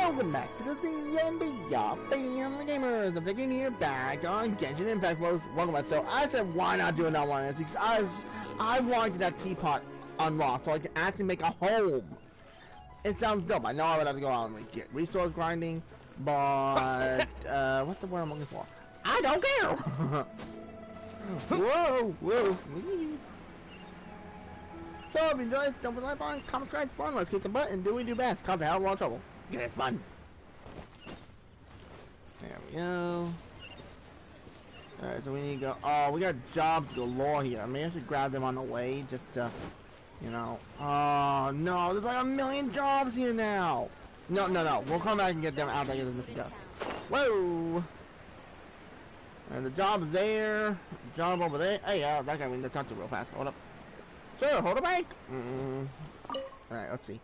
Welcome back to the D&D Family Gamers. I'm taking here back on Genshin Impact. Welcome back. So I said, why not do another one of this? Because I wanted that teapot unlocked so I can actually make a home. It sounds dope. I know I would have to go out and like, get resource grinding, but what's the word I'm looking for? I don't care. Whoa, whoa. So if you enjoyed, don't forget to like button, comment, subscribe, fun. Let's kick the butt and do what we do best. Cause the hell of a lot of trouble. Get it fun. There we go. Alright, so we need to go. Oh, we got jobs galore here. Maybe I should grab them on the way just to, you know. Oh no, there's like a million jobs here now. No. We'll come back and get them out. I get this stuff. Whoa. And the job's there. The job over there. Hey, that guy we need to talk to real fast. Hold up. Sure, hold a bank. Alright, let's see.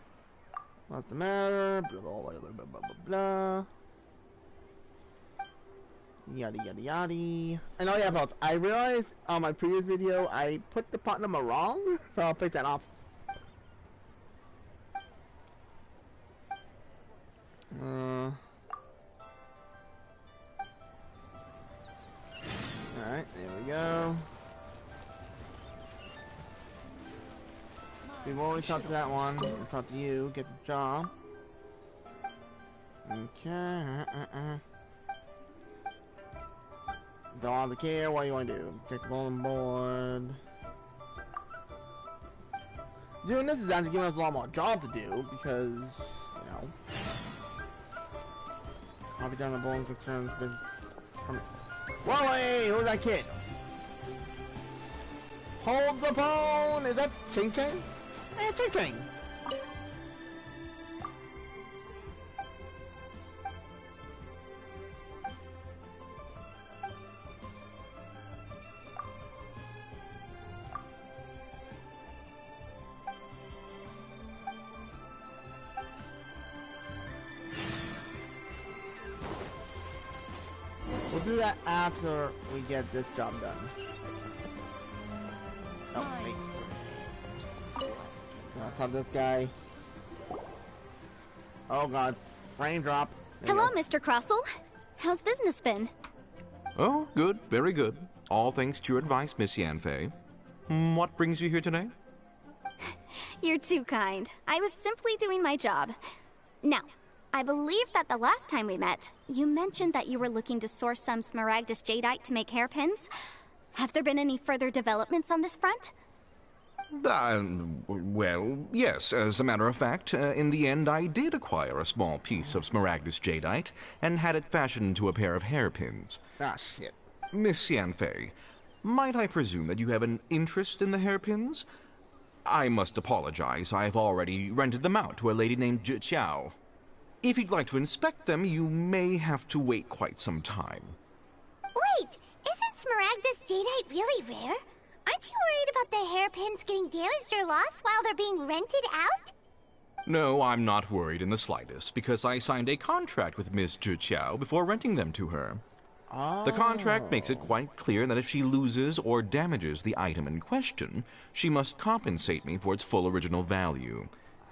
What's the matter? Blah, blah, blah, blah, blah, blah, blah. Yada, yada, yada. And oh yeah, folks, I realized on my previous video, I put the pot number wrong, so I'll pick that off. Alright, there we go. We've already talked to that one. We'll talk to you. Get the job. Okay. Don't have to care. What do you want to do? Check the bulletin board. Doing this is actually giving us a lot more job to do because, you know. I'll be done the bulletin concerns business. Whoa, hey, who's that kid? Hold the phone! Is that Ching Ching? Hey, Ching Ching! We'll do that after we get this job done. Oh, wait. Let's have this guy. Oh god. Raindrop. Hello, Mr. Crossell. How's business been? Oh, good. Very good. All thanks to your advice, Miss Yanfei. What brings you here today? You're too kind. I was simply doing my job. Now, I believe that the last time we met, you mentioned that you were looking to source some Smaragdus Jadeite to make hairpins. Have there been any further developments on this front? Well, yes. As a matter of fact, in the end, I did acquire a small piece of Smaragdus Jadeite and had it fashioned into a pair of hairpins. Ah, shit. Miss Yanfei, might I presume that you have an interest in the hairpins? I must apologize. I've already rented them out to a lady named Zhi Qiao. If you'd like to inspect them, you may have to wait quite some time. Wait, isn't Smaragdus Jadeite really rare? Aren't you worried about the hairpins getting damaged or lost while they're being rented out? No, I'm not worried in the slightest, because I signed a contract with Miss Zhi Qiao before renting them to her. Oh. The contract makes it quite clear that if she loses or damages the item in question, she must compensate me for its full original value.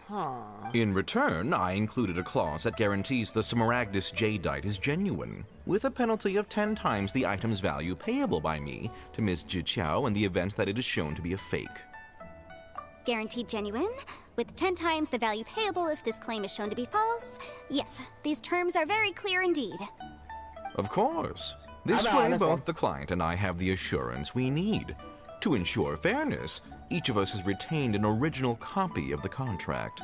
Huh. In return, I included a clause that guarantees the Smaragdus Jadeite is genuine, with a penalty of 10 times the item's value payable by me to Miss Zhi Qiao in the event that it is shown to be a fake. Guaranteed genuine, with 10 times the value payable if this claim is shown to be false. Yes, these terms are very clear indeed. Of course. This way, both the client and I have the assurance we need. To ensure fairness, each of us has retained an original copy of the contract.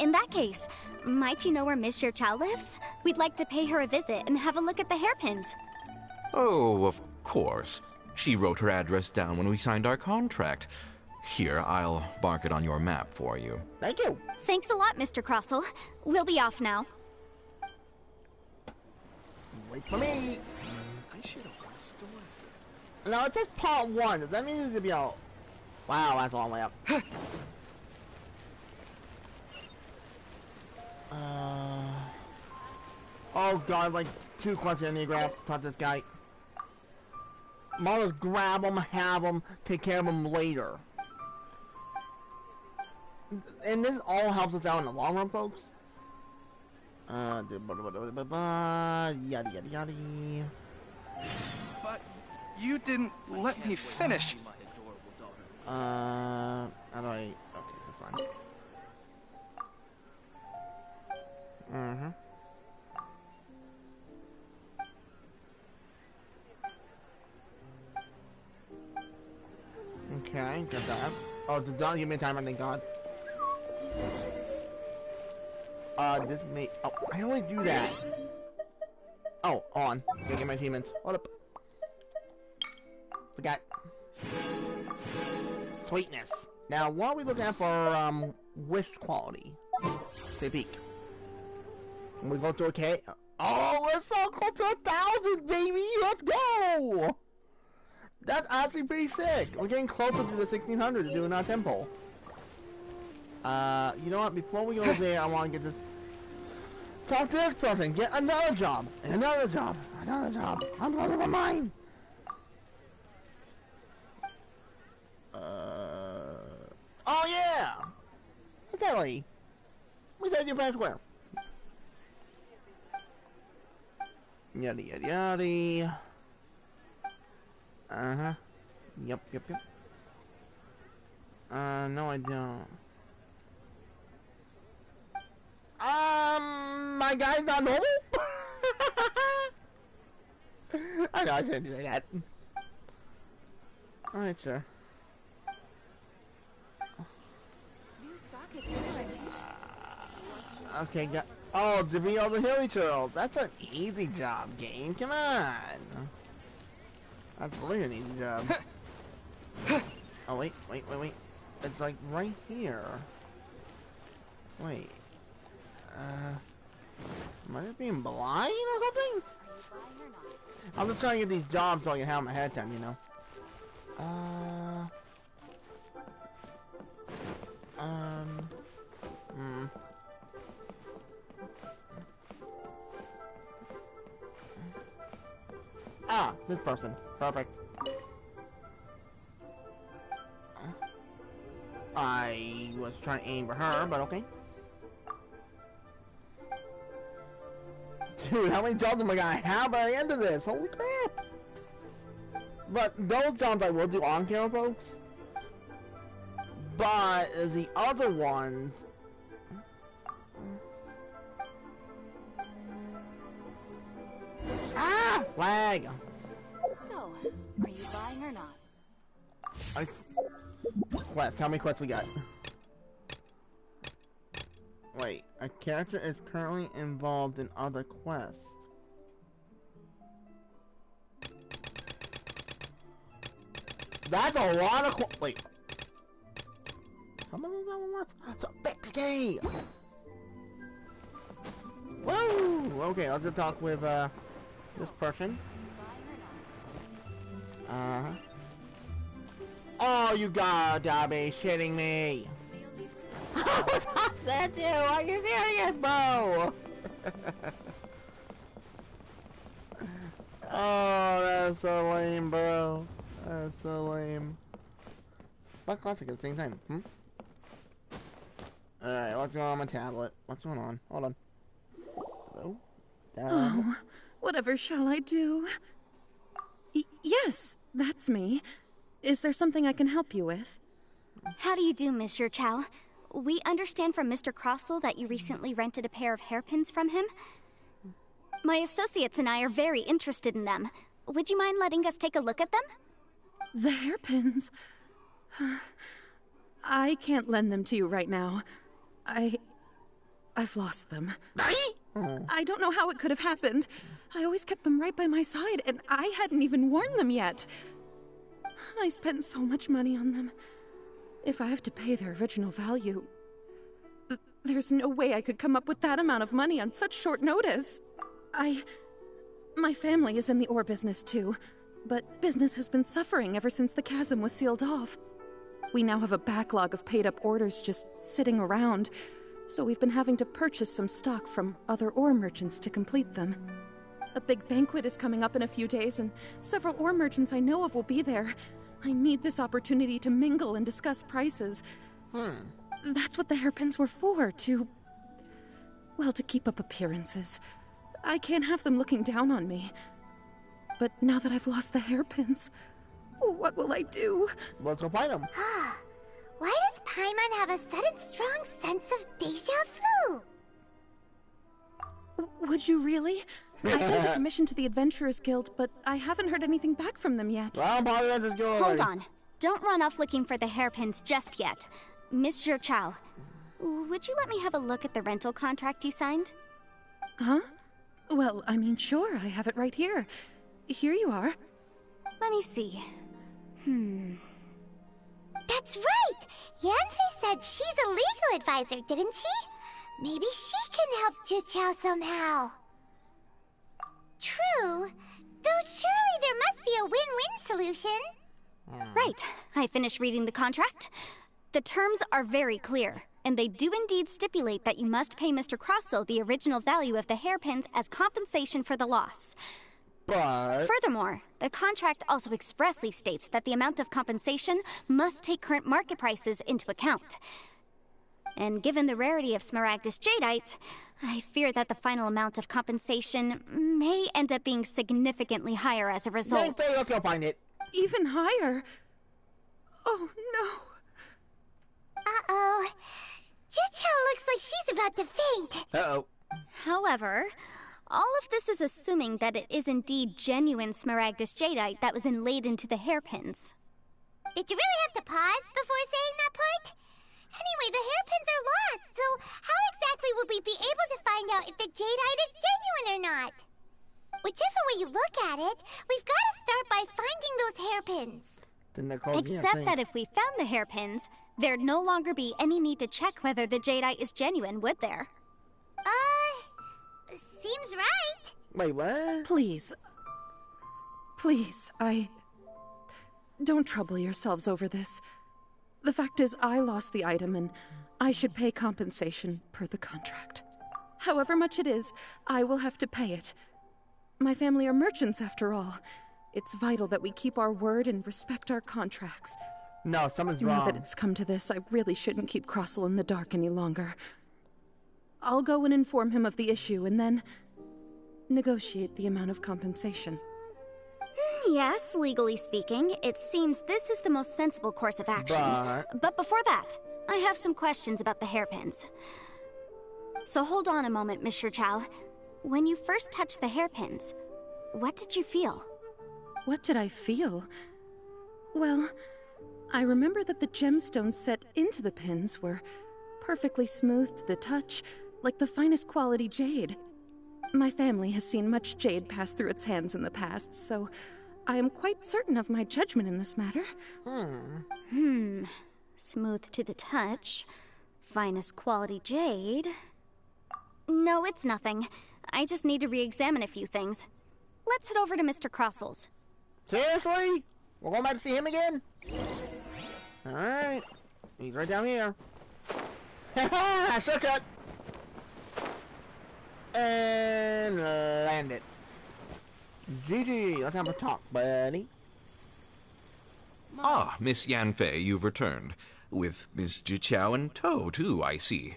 In that case, might you know where Miss Zhi Qiao lives? We'd like to pay her a visit and have a look at the hairpins. Oh, of course. She wrote her address down when we signed our contract. Here, I'll mark it on your map for you. Thank you. Thanks a lot, Mr. Crossell. We'll be off now. Wait for me. I should have won a store. Now it says part 1. Does that mean it's gonna be out? Wow, that's a long way up. Oh god, like 2 questions I need to grab. Talk to this guy. Mother's grab him, have him, take care of him later. And this all helps us out in the long run, folks. Yada yada yada. But you didn't let me finish. How do I? Okay, that's fine. Okay, got that. Oh, don't give me a timer, thank God. This may. Oh, I always do that. Oh, on. Gotta get my achievements. Hold up. Forgot. Sweetness. Now, what are we looking at for, wish quality? Take a peek. And we go to a K. Oh, we're so close to 1,000, baby! Let's go! That's actually pretty sick. We're getting closer to the 1,600 to do in our temple. You know what? Before we go there, I want to get this. Talk to this person. Get another job. Another job. Another job. I'm looking for mine. Oh yeah. Exactly. We said you Prime Square. Yada yada yada. Uh-huh. Yep. No I don't. My guy's not normal? I know I shouldn't say that. Alright, sure. Okay, got. Oh, to be on the hilly trail. That's an easy job, game. Come on. That's really an easy job. Oh, wait. It's like right here. Wait. Am I just being blind or something? I'm just trying to get these jobs so I can have them ahead of time, you know. Ah, this person. Perfect. I was trying to aim for her, but okay. Dude, how many jobs am I gonna have by the end of this? Holy crap! But those jobs I will do on camera, folks. But the other ones... Ah! Lag! So, are you buying or not? Quest, how many quests we got? Wait, a character is currently involved in other quests. That's a lot of wait. How many of them was? So big today! Whoa! Okay, I'll just talk with, this person. Oh, you gotta be shitting me! What's that do? Are you serious, bro? Oh, that's so lame, bro. That's so lame. But classic at the same time, Alright, what's going on my tablet? What's going on? Hold on. Hello? Oh, whatever shall I do? Yes, that's me. Is there something I can help you with? How do you do, Monsieur Chow? We understand from Mr. Crossell that you recently rented a pair of hairpins from him. My associates and I are very interested in them. Would you mind letting us take a look at them? The hairpins? I can't lend them to you right now. I've lost them. I don't know how it could have happened. I always kept them right by my side, and I hadn't even worn them yet. I spent so much money on them. If I have to pay their original value, there's no way I could come up with that amount of money on such short notice. My family is in the ore business too, but business has been suffering ever since the chasm was sealed off. We now have a backlog of paid-up orders just sitting around, so we've been having to purchase some stock from other ore merchants to complete them. A big banquet is coming up in a few days, and several ore merchants I know of will be there. I need this opportunity to mingle and discuss prices. That's what the hairpins were for, Well, to keep up appearances. I can't have them looking down on me. But now that I've lost the hairpins, what will I do? Let's go find him. Why does Paimon have a sudden strong sense of deja vu? Would you really? I sent a commission to the Adventurers Guild, but I haven't heard anything back from them yet. Well, probably just go Hold away. on. Don't run off looking for the hairpins just yet. Mr. Chow, would you let me have a look at the rental contract you signed? Huh? Well, I mean, sure, I have it right here. Here you are. Let me see. That's right! Yanfei said she's a legal advisor, didn't she? Maybe she can help Juqiao somehow. True. Though surely there must be a win-win solution. Right. I finished reading the contract. The terms are very clear, and they do indeed stipulate that you must pay Mr. Crossell the original value of the hairpins as compensation for the loss. But Furthermore, the contract also expressly states that the amount of compensation must take current market prices into account. And given the rarity of Smaragdus Jadeite, I fear that the final amount of compensation may end up being significantly higher as a result. Yanfei, look, you'll find it. Even higher. Oh, no. Uh-oh. Juqiao looks like she's about to faint. Uh-oh. However, all of this is assuming that it is indeed genuine Smaragdus Jadeite that was inlaid into the hairpins. Did you really have to pause before saying that part? Anyway, the hairpins are lost, so how exactly would we be able to find out if the jadeite is genuine or not? Whichever way you look at it, we've got to start by finding those hairpins. Then they're called Except that if we found the hairpins, there'd no longer be any need to check whether the jadeite is genuine, would there? Seems right. Wait, what? Please. Please, Don't trouble yourselves over this. The fact is, I lost the item, and I should pay compensation per the contract. However much it is, I will have to pay it. My family are merchants, after all. It's vital that we keep our word and respect our contracts. No, something's Now wrong. that it's come to this, I really shouldn't keep Crossell in the dark any longer. I'll go and inform him of the issue, and then negotiate the amount of compensation. Yes, legally speaking, it seems this is the most sensible course of action. But before that, I have some questions about the hairpins. So hold on a moment, Mr. Chow. When you first touched the hairpins, what did you feel? What did I feel? Well, I remember that the gemstones set into the pins were perfectly smooth to the touch, like the finest quality jade. My family has seen much jade pass through its hands in the past, so I am quite certain of my judgment in this matter. Smooth to the touch. Finest quality jade. No, it's nothing. I just need to re-examine a few things. Let's head over to Mr. Crossell's. Seriously? We're going back to see him again? Alright. He's right down here. Haha! Shortcut! And land it. GG, let's have a talk, buddy. Ah, Miss Yanfei, you've returned. With Miss Juqiao in tow, too, I see.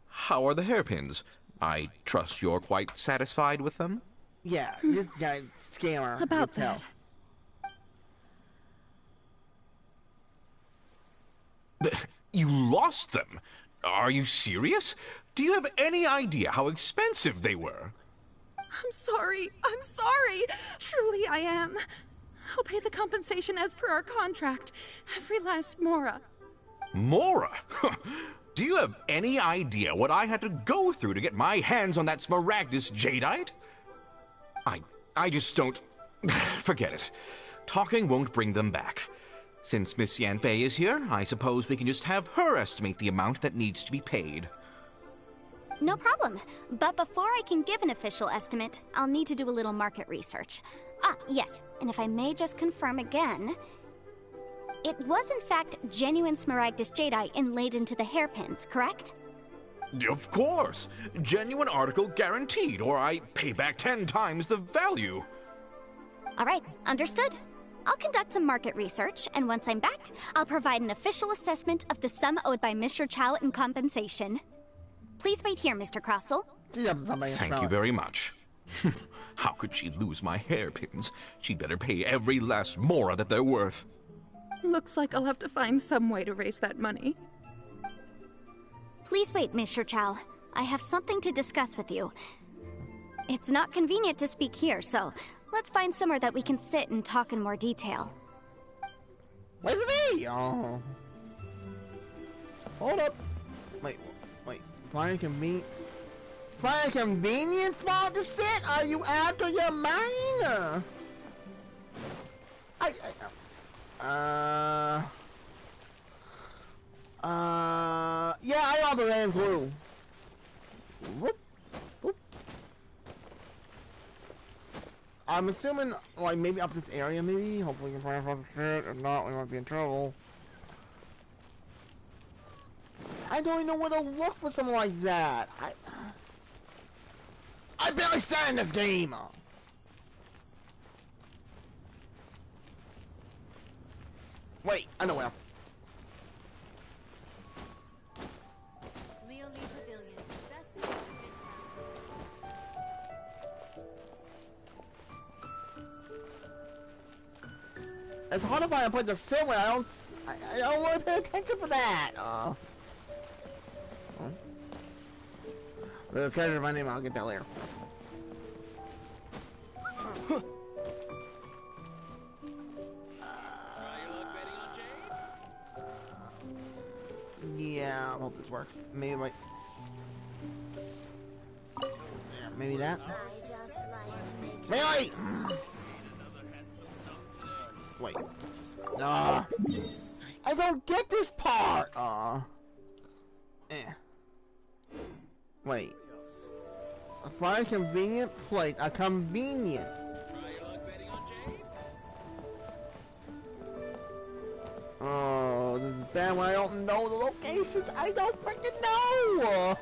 How are the hairpins? I trust you're quite satisfied with them? Yeah, this guy's scammer. About you tell. that. You lost them? Are you serious? Do you have any idea how expensive they were? I'm sorry. Truly I am. I'll pay the compensation as per our contract. Every last mora. Mora? Do you have any idea what I had to go through to get my hands on that Smaragdus Jadeite? I just don't... Forget it. Talking won't bring them back. Since Miss Yanfei is here, I suppose we can just have her estimate the amount that needs to be paid. No problem. But before I can give an official estimate, I'll need to do a little market research. Ah, yes, and if I may just confirm again, it was in fact genuine Smaragdus Jadeite inlaid into the hairpins, correct? Of course. Genuine article guaranteed, or I pay back 10 times the value. All right, understood. I'll conduct some market research, and once I'm back, I'll provide an official assessment of the sum owed by Mr. Chow in compensation. Please wait here, Mr. Crossell. Thank you very much. How could she lose my hairpins? She'd better pay every last mora that they're worth. Looks like I'll have to find some way to raise that money. Please wait, Mr. Chow. I have something to discuss with you. It's not convenient to speak here, so let's find somewhere that we can sit and talk in more detail. Wait for me! Oh. Hold up. Wait. Find a convenient spot to sit? Are you after your mind? Yeah, I have a damn clue. Whoop. I'm assuming, like, maybe up this area, maybe? Hopefully we can find across the street. If not, we might be in trouble. I don't even know where to look for something like that. I barely stand in this game! Wait, I know where. It's hard to find a place to sit where I don't want to pay attention for that. The treasure my name, I'll get that later. Yeah, I hope this works. Maybe like, maybe that. Really? Wait. I don't get this part. Wait. Find a convenient place. A convenient. Oh, this is bad when I don't know the locations. I don't freaking know.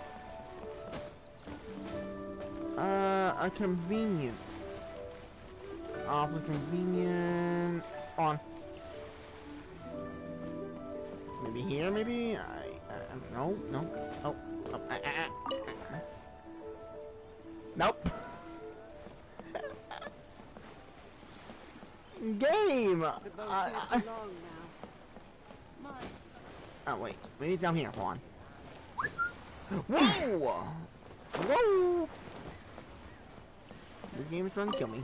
A convenient. Awfully convenient. On. Maybe here, maybe? No. Oh. Nope. Game! Oh, wait. Maybe it's down here. Hold on. Whoa! Whoa! This game is trying to kill me.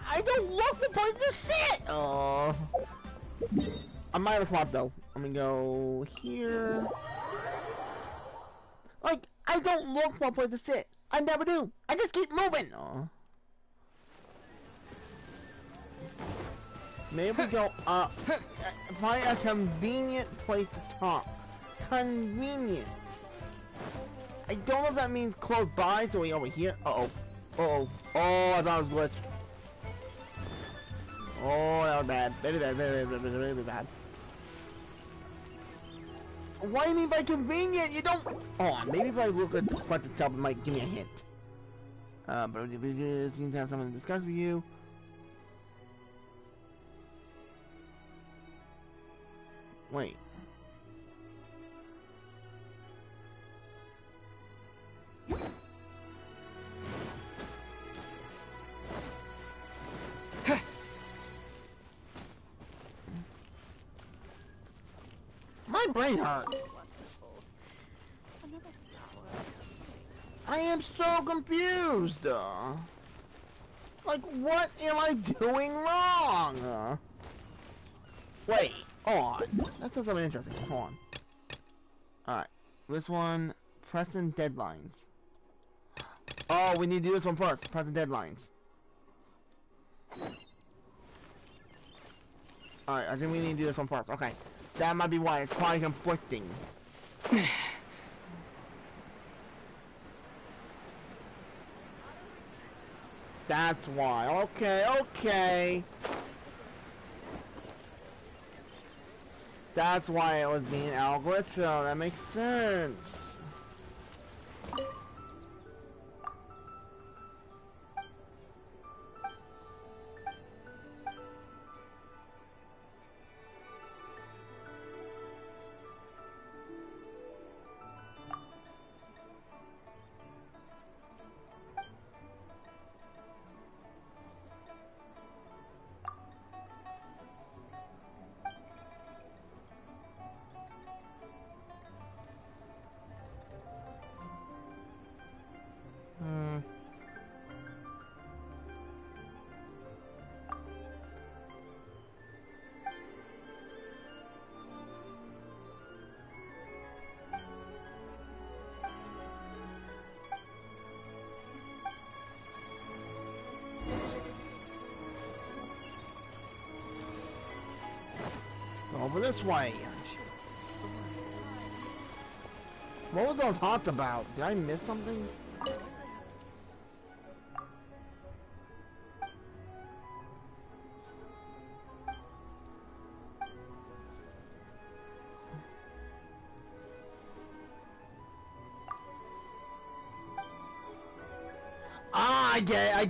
I don't look for place to sit! Oh. I might have a swap though. I'm gonna go here. Like, I don't look for a place to sit. I never do. I just keep moving. Oh. Maybe we go find a convenient place to talk. Convenient. I don't know if that means close by, so we over here. Oh, I thought it was glitched. Oh, that was bad. Very bad. What do you mean by convenient? You don't. Oh, maybe if I look at what the top, it might give me a hint. But it seems to have something to discuss with you. Wait. My brain hurts. I am so confused. Like, what am I doing wrong? Wait, hold on. That says something interesting. Hold on. Alright, this one, pressing deadlines. Oh, we need to do this one first. Pressing deadlines. Alright, I think we need to do this one first. Okay. That might be why it's probably conflicting. That's why. Okay. That's why it was being algorithm. So that makes sense. this way. What was those haunts about? Did I miss something? Ah, I get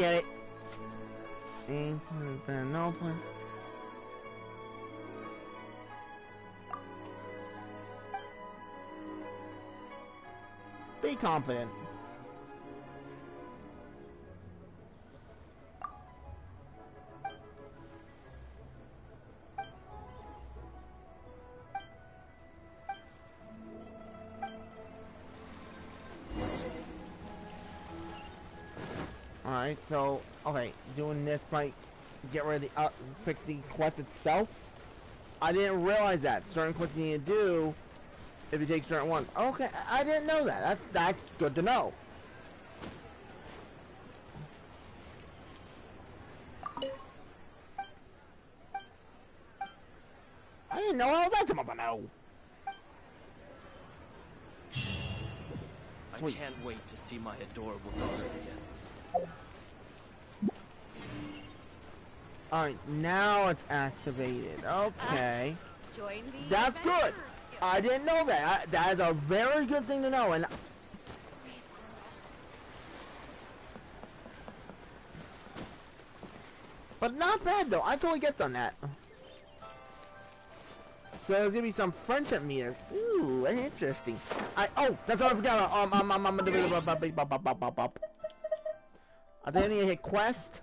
it. No plan. Be confident. Alright, so, okay, doing this might get rid of the, fix the quest itself. I didn't realize that. Certain quests you need to do if you take certain ones. Okay, I didn't know that. That's good to know. I didn't know how was I supposed to know. I can't wait to see my adorable daughter again. Alright, now it's activated. Okay. That's good. I didn't know that. That is a very good thing to know. And but not bad though. I totally get on that. So there's gonna be some friendship meters. Ooh, interesting. Oh, that's what I forgot. I think I need to hit quest.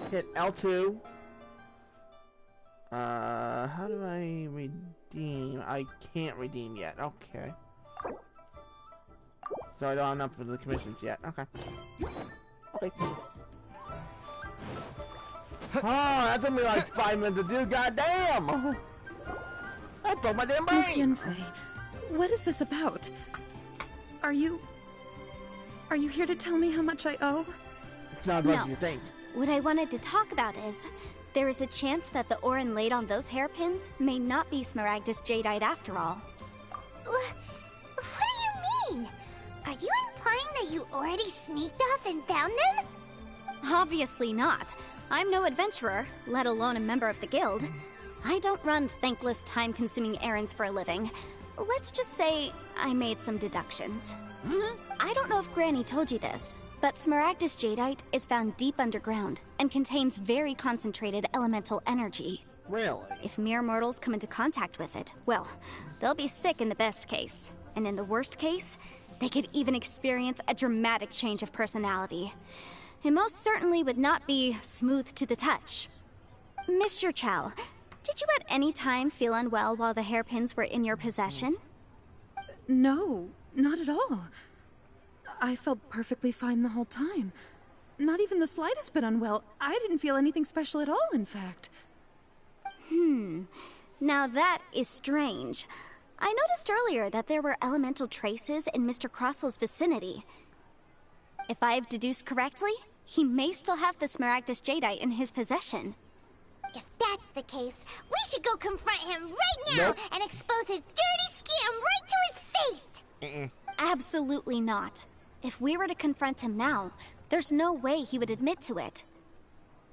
Hit L2. How do I redeem? I can't redeem yet. Okay. So I don't have enough for the commissions yet. Okay. Okay. Oh, that took me like 5 minutes to do. Goddamn! I broke my damn brain. Miss Yunfei, what is this about? Are you here to tell me how much I owe? It's not as much as you think. What I wanted to talk about is, there is a chance that the Orin laid on those hairpins may not be Smaragdus Jadeite after all. What do you mean? Are you implying that you already sneaked off and found them? Obviously not. I'm no adventurer, let alone a member of the guild. I don't run thankless, time-consuming errands for a living. Let's just say I made some deductions. I don't know if Granny told you this, but Smaragdus Jadeite is found deep underground and contains very concentrated elemental energy. Really? If mere mortals come into contact with it, well, they'll be sick in the best case. And in the worst case, they could even experience a dramatic change of personality. It most certainly would not be smooth to the touch. Mr. Chow, did you at any time feel unwell while the hairpins were in your possession? No, not at all. I felt perfectly fine the whole time. Not even the slightest bit unwell. I didn't feel anything special at all, in fact. Now that is strange. I noticed earlier that there were elemental traces in Mr. Crossel's vicinity. If I've deduced correctly, he may still have the Smaragdus Jadeite in his possession. If that's the case, we should go confront him right now and expose his dirty scam right to his face! Absolutely not. If we were to confront him now, there's no way he would admit to it.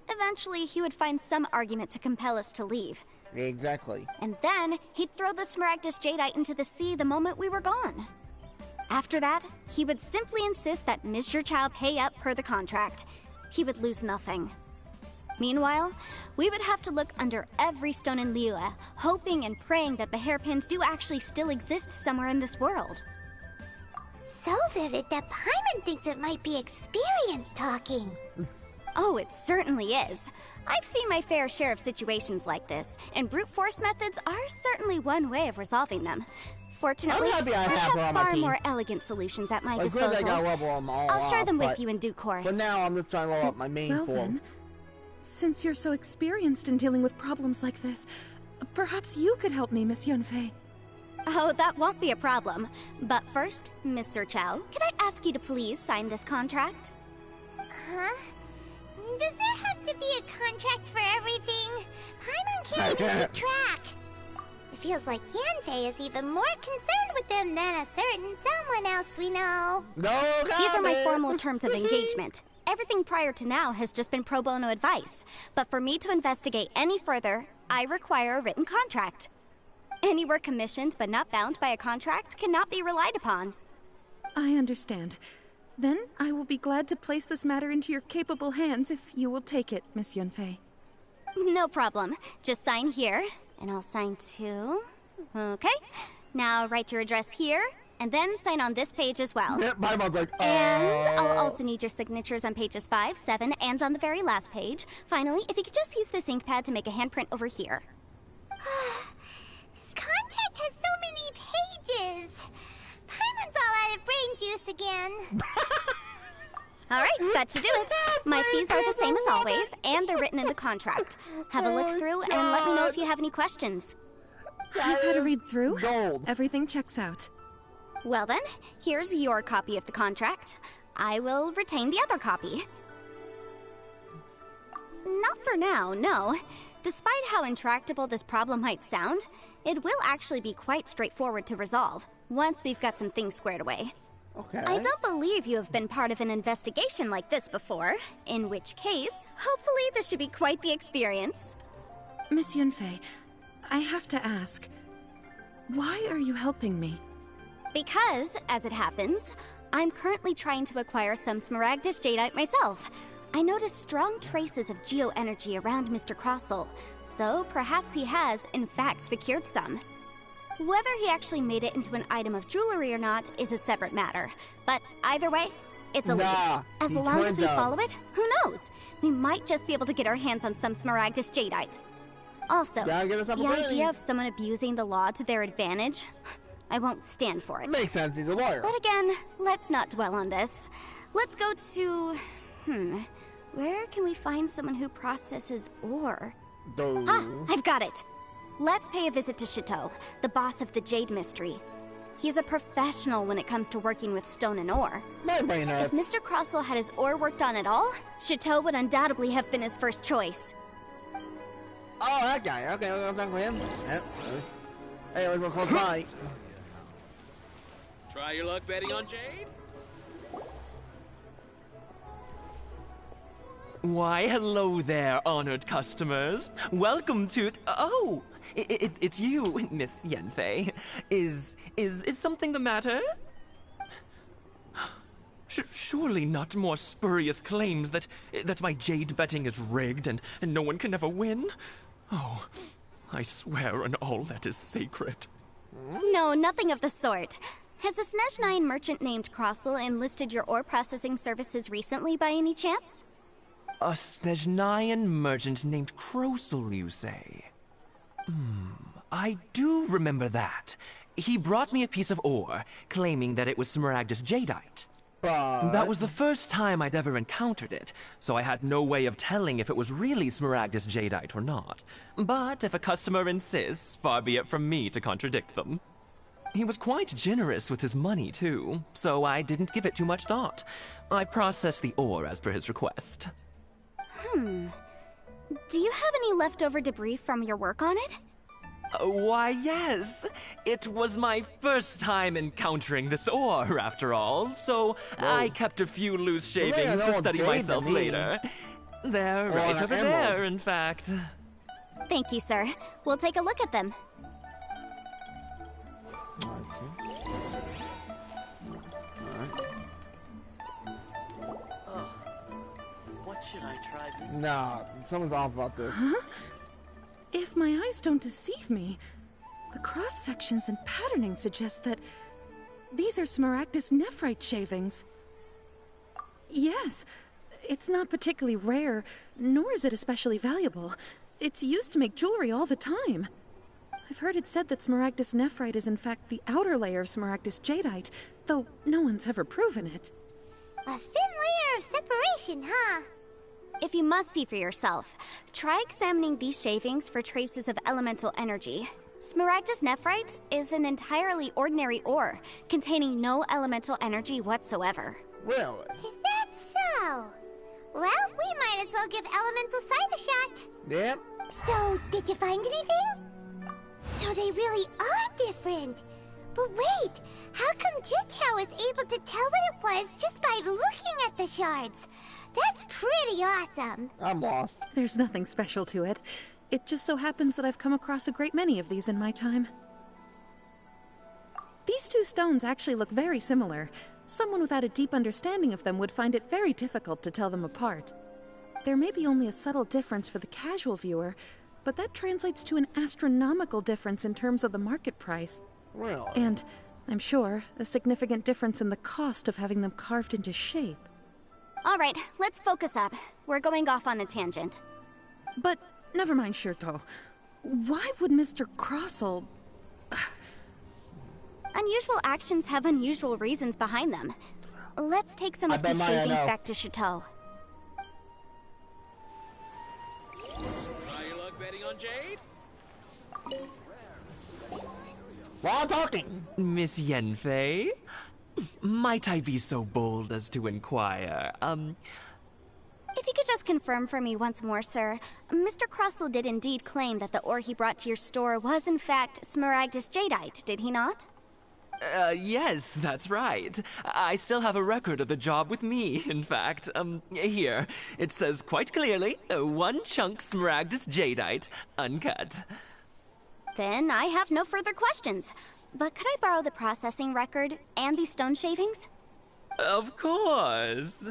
Eventually, he would find some argument to compel us to leave. Exactly. And then, he'd throw the Smaragdus Jadeite into the sea the moment we were gone. After that, he would simply insist that Mr. Chow pay up per the contract. He would lose nothing. Meanwhile, we would have to look under every stone in Liyue, hoping and praying that the hairpins do actually still exist somewhere in this world. So vivid that Paimon thinks it might be experience talking. Oh, it certainly is. I've seen my fair share of situations like this, and brute force methods are certainly one way of resolving them. Fortunately, I'm happy I have her on my far team. more elegant solutions at my Like, disposal. good, I gotta level them all I'll share up, them with but you in due course. For now, I'm just trying to level up my main Well form. then, since you're so experienced in dealing with problems like this, perhaps you could help me, Miss Yunfei. Oh, that won't be a problem. But first, Mr. Chow, can I ask you to please sign this contract? Huh? does there have to be a contract for everything? Paimon can't even keep track. It feels like Yanfei is even more concerned with them than a certain someone else we know. No, These are my formal terms of engagement. Everything prior to now has just been pro bono advice. But for me to investigate any further, I require a written contract. Any work commissioned but not bound by a contract cannot be relied upon. I understand. Then I will be glad to place this matter into your capable hands if you will take it, Miss Yunfei. No problem. Just sign here, and I'll sign too. Okay. Now write your address here, and then sign on this page as well. Yep, my mom's like, And I'll also need your signatures on pages 5, 7, and on the very last page. Finally, if you could just use this ink pad to make a handprint over here. This contract has so many pages. Paimon's all out of brain juice again. Alright, that should do it. My fees are the same as always, and they're written in the contract. Have a look through and let me know if you have any questions. I've had a read through. Gold. Everything checks out. Well then, here's your copy of the contract. I will retain the other copy. Not for now, no. Despite how intractable this problem might sound, it will actually be quite straightforward to resolve, once we've got some things squared away. Okay. I don't believe you have been part of an investigation like this before, in which case, hopefully this should be quite the experience. Miss Yunfei, I have to ask, why are you helping me? Because, as it happens, I'm currently trying to acquire some Smaragdus Jadeite myself. I noticed strong traces of geoenergy around Mr. Crossel, so perhaps he has, in fact, secured some. Whether he actually made it into an item of jewelry or not is a separate matter. But either way, it's a lead. As he long as we could, follow it, who knows? We might just be able to get our hands on some Smaragdus Jadeite. Also, Gotta get us the opportunity. idea of someone abusing the law to their advantage, I won't stand for it. Makes sense, he's a lawyer. But again, let's not dwell on this. Let's go to... where can we find someone who processes ore? I've got it! Let's pay a visit to Chateau, the boss of the Jade Mystery. He's a professional when it comes to working with stone and ore. My brain If hurts. Mr. Crossel had his ore worked on at all, Chateau would undoubtedly have been his first choice. Oh, that guy. Okay, I'll talk with him. Yep. Hey, we're close by. Try your luck betting on Jade? Why, hello there, honored customers. Welcome to... Oh! It's you, Miss Yanfei. Is something the matter? Surely not more spurious claims that my jade betting is rigged and no one can ever win? Oh, I swear on all that is sacred. No, nothing of the sort. Has a Snezhnine merchant named Crossel enlisted your ore processing services recently by any chance? A Snezhnine merchant named Crossel, you say? I do remember that. He brought me a piece of ore, claiming that it was Smaragdus Jadeite. That was the first time I'd ever encountered it, so I had no way of telling if it was really Smaragdus Jadeite or not. But if a customer insists, far be it from me to contradict them. He was quite generous with his money, too, so I didn't give it too much thought. I processed the ore as per his request. Do you have any leftover debris from your work on it? Why, yes. It was my first time encountering this ore, after all, so I kept a few loose shavings to study myself later. They're right over there, in fact. Thank you, sir. We'll take a look at them. What should I try this? Nah, someone's off about this. If my eyes don't deceive me, the cross-sections and patterning suggest that these are Smaragdus nephrite shavings. Yes, it's not particularly rare, nor is it especially valuable. It's used to make jewelry all the time. I've heard it said that Smaragdus nephrite is in fact the outer layer of Smaragdus jadeite, though no one's ever proven it. A thin layer of separation, huh? If you must see for yourself, try examining these shavings for traces of elemental energy. Smaragdus nephrite is an entirely ordinary ore, containing no elemental energy whatsoever. Really? Is that so? Well, we might might as well give Elemental Sight a shot. Yep. So, did you find anything? So they really are different. But wait, how come Jichao was able to tell what it was just by looking at the shards? That's pretty awesome. I'm lost. There's nothing special to it. It just so happens that I've come across a great many of these in my time. These two stones actually look very similar. Someone without a deep understanding of them would find it very difficult to tell them apart. There may be only a subtle difference for the casual viewer, but that translates to an astronomical difference in terms of the market price. Really? And, I'm sure, a significant difference in the cost of having them carved into shape. All right, let's focus up. We're going off on a tangent. But, never mind, Shirto. Why would Mr. Crossell... Unusual actions have unusual reasons behind them. Let's take some of these shavings back to Chateau. Try your luck betting on Jade? While talking. Miss Yanfei? Might I be so bold as to inquire, If you could just confirm for me once more, sir. Mr. Crossell did indeed claim that the ore he brought to your store was in fact Smaragdus Jadeite, did he not? Yes, that's right. I still have a record of the job with me, in fact. Here. It says quite clearly, 1 chunk Smaragdus Jadeite, uncut. Then I have no further questions. But could I borrow the processing record and these stone shavings? Of course.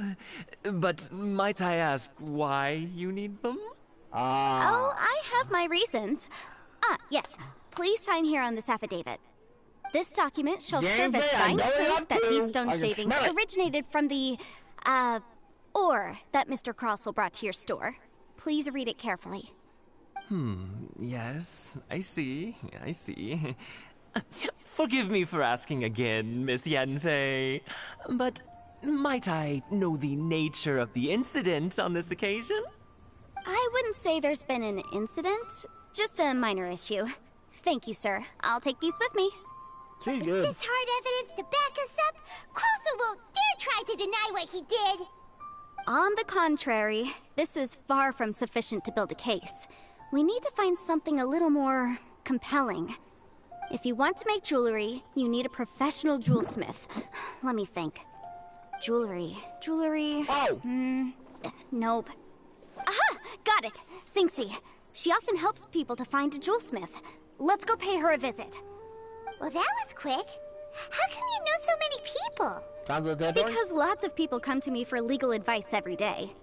But might I ask why you need them? Oh, I have my reasons. Yes. Please sign here on this affidavit. This document shall serve as signed proof that these stone shavings originated from the, ore that Mr. Crossell brought to your store. Please read it carefully. Yes, I see. Forgive me for asking again, Miss Yanfei, but might I know the nature of the incident on this occasion? I wouldn't say there's been an incident, just a minor issue. Thank you, sir. I'll take these with me. She's good. With this hard evidence to back us up, Crossell won't dare try to deny what he did. On the contrary, this is far from sufficient to build a case. We need to find something a little more compelling. If you want to make jewelry, you need a professional jewelsmith. Let me think. Jewelry. Oh! Nope. Aha! Got it! Singxi. She often helps people to find a jewelsmith. Let's go pay her a visit. Well, that was quick. How come you know so many people? Sounds like that, Because lots of people come to me for legal advice every day.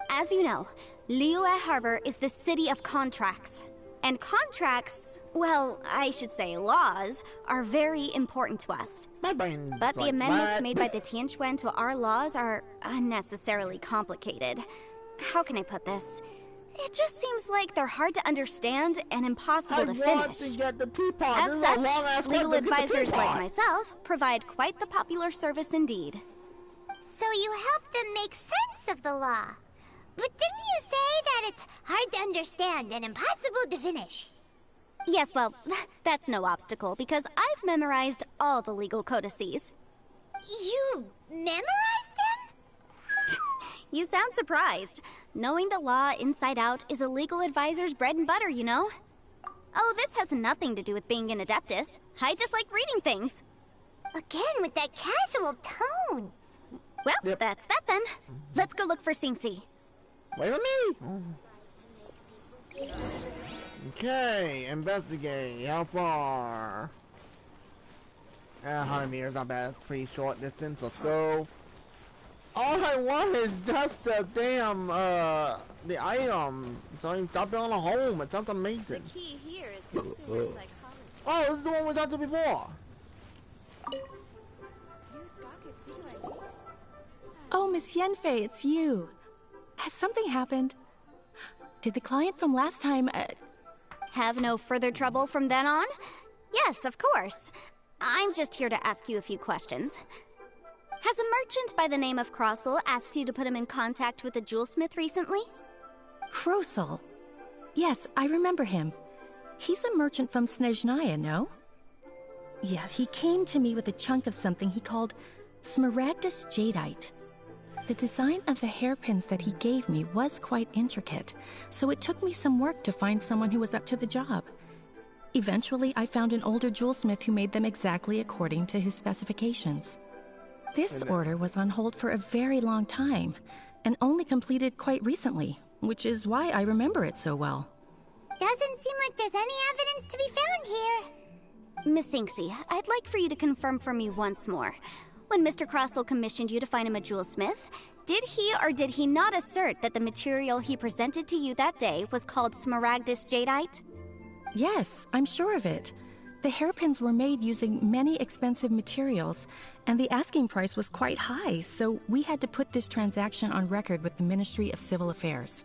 As you know, Liyue Harbor is the city of contracts. And contracts, well, I should say laws, are very important to us. My brain. But the amendments made by the Tianquan to our laws are unnecessarily complicated. How can I put this? It just seems like they're hard to understand and impossible to finish. To get the teapot. As This is a such, long-ass legal quest to get the advisors like teapot. myself provide quite the popular service indeed. So you help them make sense of the law. But didn't you say that it's hard to understand and impossible to finish? Yes, well, that's no obstacle because I've memorized all the legal codices. You memorized them? You sound surprised. Knowing the law inside out is a legal advisor's bread and butter, you know? Oh, this has nothing to do with being an adeptus. I just like reading things. Again, with that casual tone. Well, Yep. that's that then. Let's go look for Singxi. Wait a minute. Okay, investigate. How far? 100 meters, not bad. Pretty short distance. Let's go. All I want is just the damn, the item. So I can stop building a home. It sounds amazing. Key here is consumer psychology. Oh, this is the one we talked to before. New stock at CUNTs. Oh, Miss Yanfei, it's you. Has something happened? Did the client from last time, Have no further trouble from then on? Yes, of course. I'm just here to ask you a few questions. Has a merchant by the name of Crossell asked you to put him in contact with a jewelsmith recently? Crossell? Yes, I remember him. He's a merchant from Snezhnaya, no? Yeah, he came to me with a chunk of something he called Smaragdus Jadeite. The design of the hairpins that he gave me was quite intricate, so it took me some work to find someone who was up to the job. Eventually, I found an older jewelsmith who made them exactly according to his specifications. This order was on hold for a very long time, and only completed quite recently, which is why I remember it so well. Doesn't seem like there's any evidence to be found here. Miss Inksy, I'd like for you to confirm for me once more. When Mr. Crossell commissioned you to find him a jewelsmith, did he or did he not assert that the material he presented to you that day was called Smaragdus Jadeite? Yes, I'm sure of it. The hairpins were made using many expensive materials, and the asking price was quite high, so we had to put this transaction on record with the Ministry of Civil Affairs.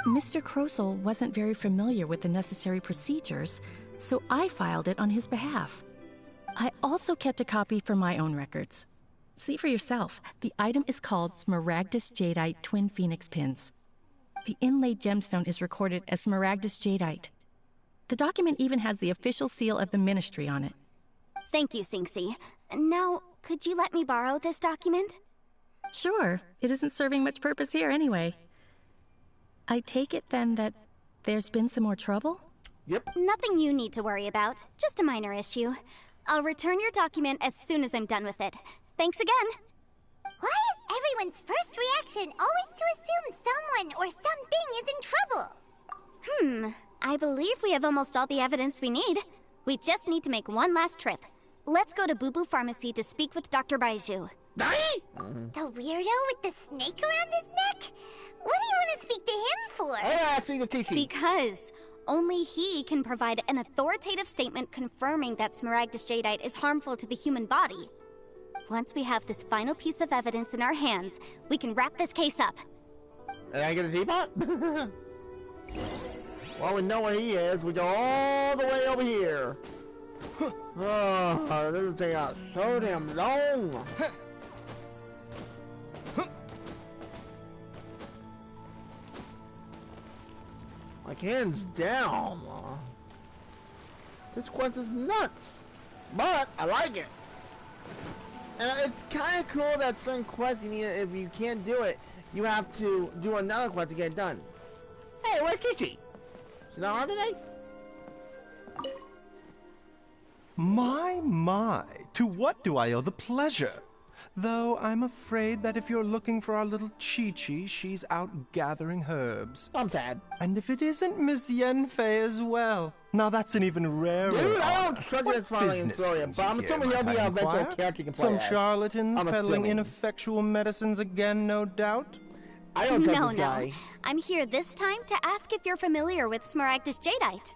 Mr. Crossell wasn't very familiar with the necessary procedures, so I filed it on his behalf. I also kept a copy for my own records. See for yourself, the item is called Smaragdus Jadeite Twin Phoenix Pins. The inlaid gemstone is recorded as Smaragdus Jadeite. The document even has the official seal of the ministry on it. Thank you, Sinksy. Now, could you let me borrow this document? Sure. It isn't serving much purpose here anyway. I take it then that there's been some more trouble? Yep. Nothing you need to worry about. Just a minor issue. I'll return your document as soon as I'm done with it. Thanks again. Why is everyone's first reaction always to assume someone or something is in trouble? I believe we have almost all the evidence we need. We just need to make one last trip. Let's go to Boo Boo Pharmacy to speak with Dr. Baiju. The weirdo with the snake around his neck? What do you want to speak to him for? I speak to Kiki. Because only he can provide an authoritative statement confirming that Smaragdus Jadeite is harmful to the human body. Once we have this final piece of evidence in our hands, we can wrap this case up. And I get a teapot? Well, we know where he is. We go all the way over here. Oh, this thing out so damn long. Like, hands down. This quest is nuts. But I like it. And it's kind of cool that certain quests you need, if you can't do it, you have to do another quest to get it done. Hey, where's Kiki? She's not on today? My, to what do I owe the pleasure? Though I'm afraid that if you're looking for our little Chi-Chi, she's out gathering herbs. I'm sad. And if it isn't Miss Yenfei as well. Now that's an even rarer Dude, I honor. don't trust What this finally in business Australia, brings but I'm you assuming here, he'll be might I our eventual inquire? character you can play Some as. charlatans I'm peddling assuming. ineffectual medicines again, no doubt? I don't trust No, this no. guy. I'm here this time to ask if you're familiar with Smaragdus Jadeite.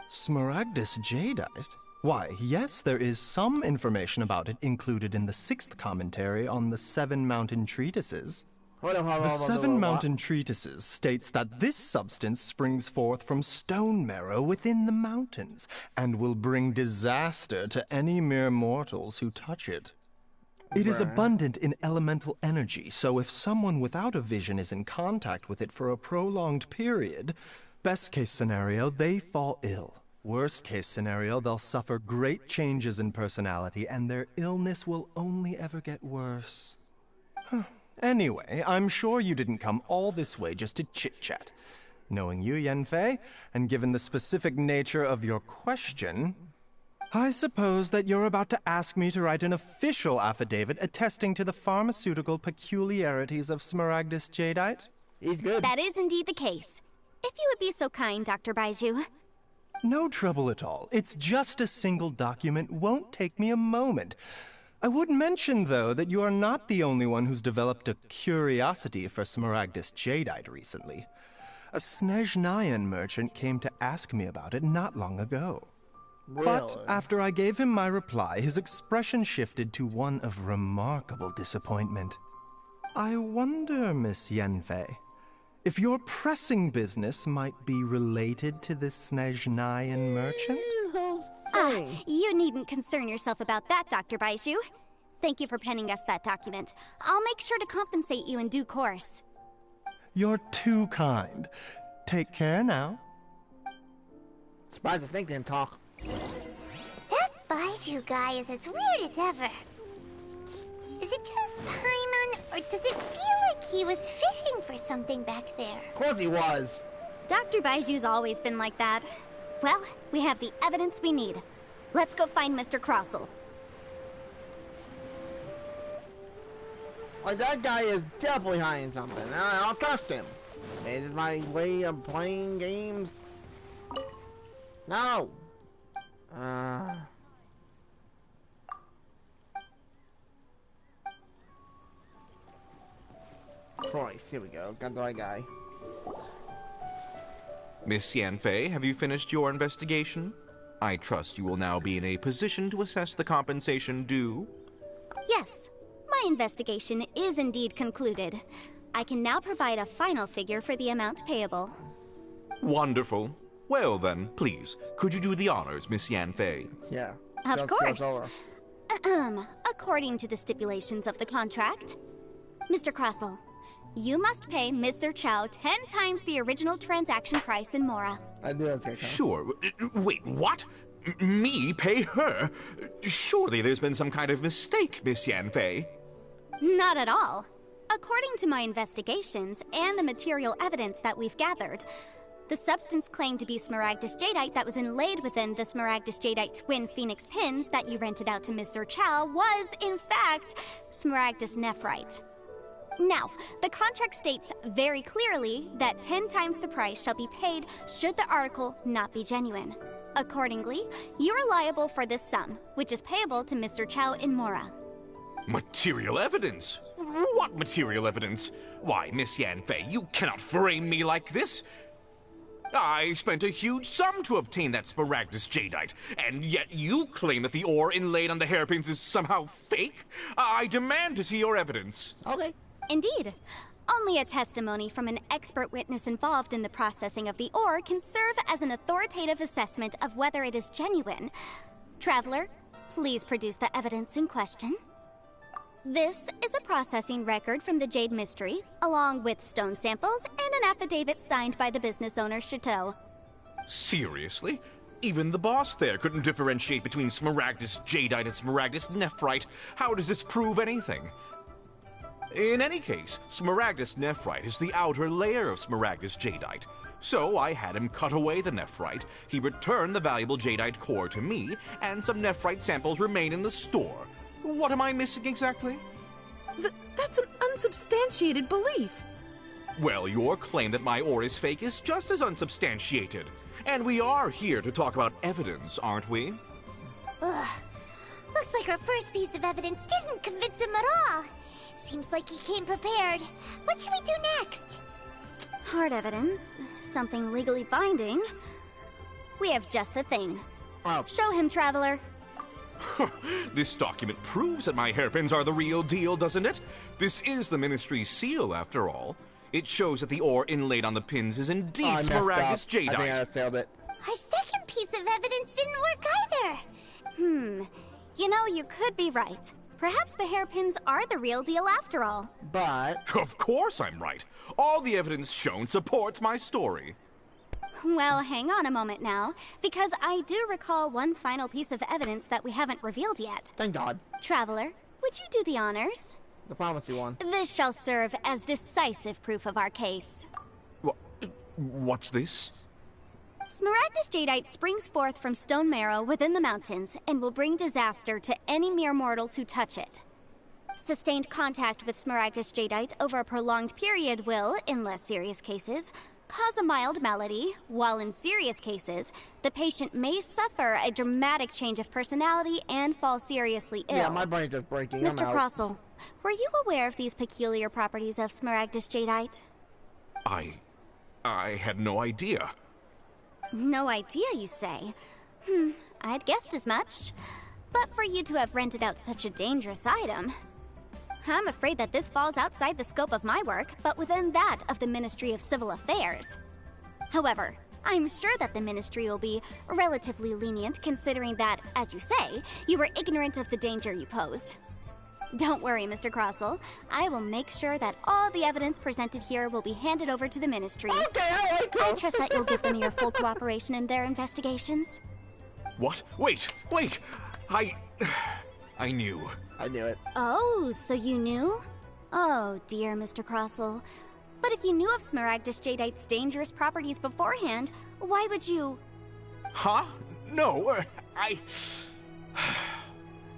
Smaragdus Jadeite? Why, yes, there is some information about it included in the 6th commentary on the 7 Mountain Treatises. The 7 Mountain Treatises states that this substance springs forth from stone marrow within the mountains, and will bring disaster to any mere mortals who touch it. It is abundant in elemental energy, so if someone without a vision is in contact with it for a prolonged period, best case scenario, they fall ill. Worst case scenario, they'll suffer great changes in personality, and their illness will only ever get worse. Anyway, I'm sure you didn't come all this way just to chit-chat. Knowing you, Yenfei, and given the specific nature of your question, I suppose that you're about to ask me to write an official affidavit attesting to the pharmaceutical peculiarities of Smaragdus Jadeite? He's good. That is indeed the case. If you would be so kind, Dr. Baiju. No trouble at all. It's just a single document. Won't take me a moment. I would mention, though, that you are not the only one who's developed a curiosity for Smaragdus Jadeite recently. A Snezhnayan merchant came to ask me about it not long ago. Really? But after I gave him my reply, his expression shifted to one of remarkable disappointment. I wonder, Miss Yenfei, if your pressing business might be related to this Snezhnayan merchant? You needn't concern yourself about that, Dr. Baiju. Thank you for penning us that document. I'll make sure to compensate you in due course. You're too kind. Take care now. Surprised to think they didn't talk. That Baiju guy is as weird as ever. Is it just Paimon, Or does it feel like he was fishing for something back there? Of course he was. Dr. Baiju's always been like that. Well, we have the evidence we need. Let's go find Mr. Crossell. Like, that guy is definitely hiding something, and I'll trust him. It is my way of playing games. No! Christ, here we go. Got the right guy. Miss Yanfei, have you finished your investigation? I trust you will now be in a position to assess the compensation due. Yes, my investigation is indeed concluded. I can now provide a final figure for the amount payable. Wonderful. Well then, please, could you do the honors, Miss Yanfei? Yeah. Of course. According to the stipulations of the contract, Mr. Crossell, you must pay Mr. Chow 10 times the original transaction price in Mora. I do have to. Sure. Wait, what? Me pay her? Surely there's been some kind of mistake, Miss Yanfei. Not at all. According to my investigations and the material evidence that we've gathered, the substance claimed to be Smaragdus Jadeite that was inlaid within the Smaragdus Jadeite twin phoenix pins that you rented out to Mr. Chow was, in fact, Smaragdus Nephrite. Now, the contract states very clearly that 10 times the price shall be paid should the article not be genuine. Accordingly, you are liable for this sum, which is payable to Mr. Chow in Mora. Material evidence? What material evidence? Why, Miss Yanfei, you cannot frame me like this. I spent a huge sum to obtain that Smaragdus Jadeite, and yet you claim that the ore inlaid on the hairpins is somehow fake? I demand to see your evidence. Okay. Indeed. Only a testimony from an expert witness involved in the processing of the ore can serve as an authoritative assessment of whether it is genuine. Traveler, please produce the evidence in question. This is a processing record from the Jade Mystery, along with stone samples and an affidavit signed by the business owner, Chateau. Seriously? Even the boss there couldn't differentiate between Smaragdus Jadeite and Smaragdus Nephrite. How does this prove anything? In any case, Smaragdus Nephrite is the outer layer of Smaragdus Jadeite. So I had him cut away the Nephrite, he returned the valuable Jadeite core to me, and some Nephrite samples remain in the store. What am I missing exactly? That's an unsubstantiated belief. Well, your claim that my ore is fake is just as unsubstantiated. And we are here to talk about evidence, aren't we? Ugh. Looks like our first piece of evidence didn't convince him at all. Seems like he came prepared. What should we do next? Hard evidence. Something legally binding. We have just the thing. Oh. Show him, Traveler. This document proves that my hairpins are the real deal, doesn't it? This is the Ministry's seal, after all. It shows that the ore inlaid on the pins is indeed Smaragdus Jadeite. I think I failed it. Our second piece of evidence didn't work either. You know, you could be right. Perhaps the hairpins are the real deal after all. But... Of course I'm right. All the evidence shown supports my story. Well, hang on a moment now, because I do recall one final piece of evidence that we haven't revealed yet. Thank God. Traveler, would you do the honors? The pharmacy one. This shall serve as decisive proof of our case. What's this? Smaragdus Jadeite springs forth from stone marrow within the mountains and will bring disaster to any mere mortals who touch it. Sustained contact with Smaragdus Jadeite over a prolonged period will, in less serious cases, cause a mild malady, while in serious cases, the patient may suffer a dramatic change of personality and fall seriously ill. Yeah, my brain's just breaking. Mr. Crossell, were you aware of these peculiar properties of Smaragdus Jadeite? I had no idea. No idea, you say? I'd guessed as much. But for you to have rented out such a dangerous item... I'm afraid that this falls outside the scope of my work, but within that of the Ministry of Civil Affairs. However, I'm sure that the Ministry will be relatively lenient considering that, as you say, you were ignorant of the danger you posed. Don't worry, Mr. Crossell. I will make sure that all the evidence presented here will be handed over to the Ministry. Okay, I trust that you'll give them your full cooperation in their investigations. What? Wait! I knew. I knew it. Oh, so you knew? Oh dear, Mr. Crossell. But if you knew of Smaragdus Jadeite's dangerous properties beforehand, why would you... Huh? No,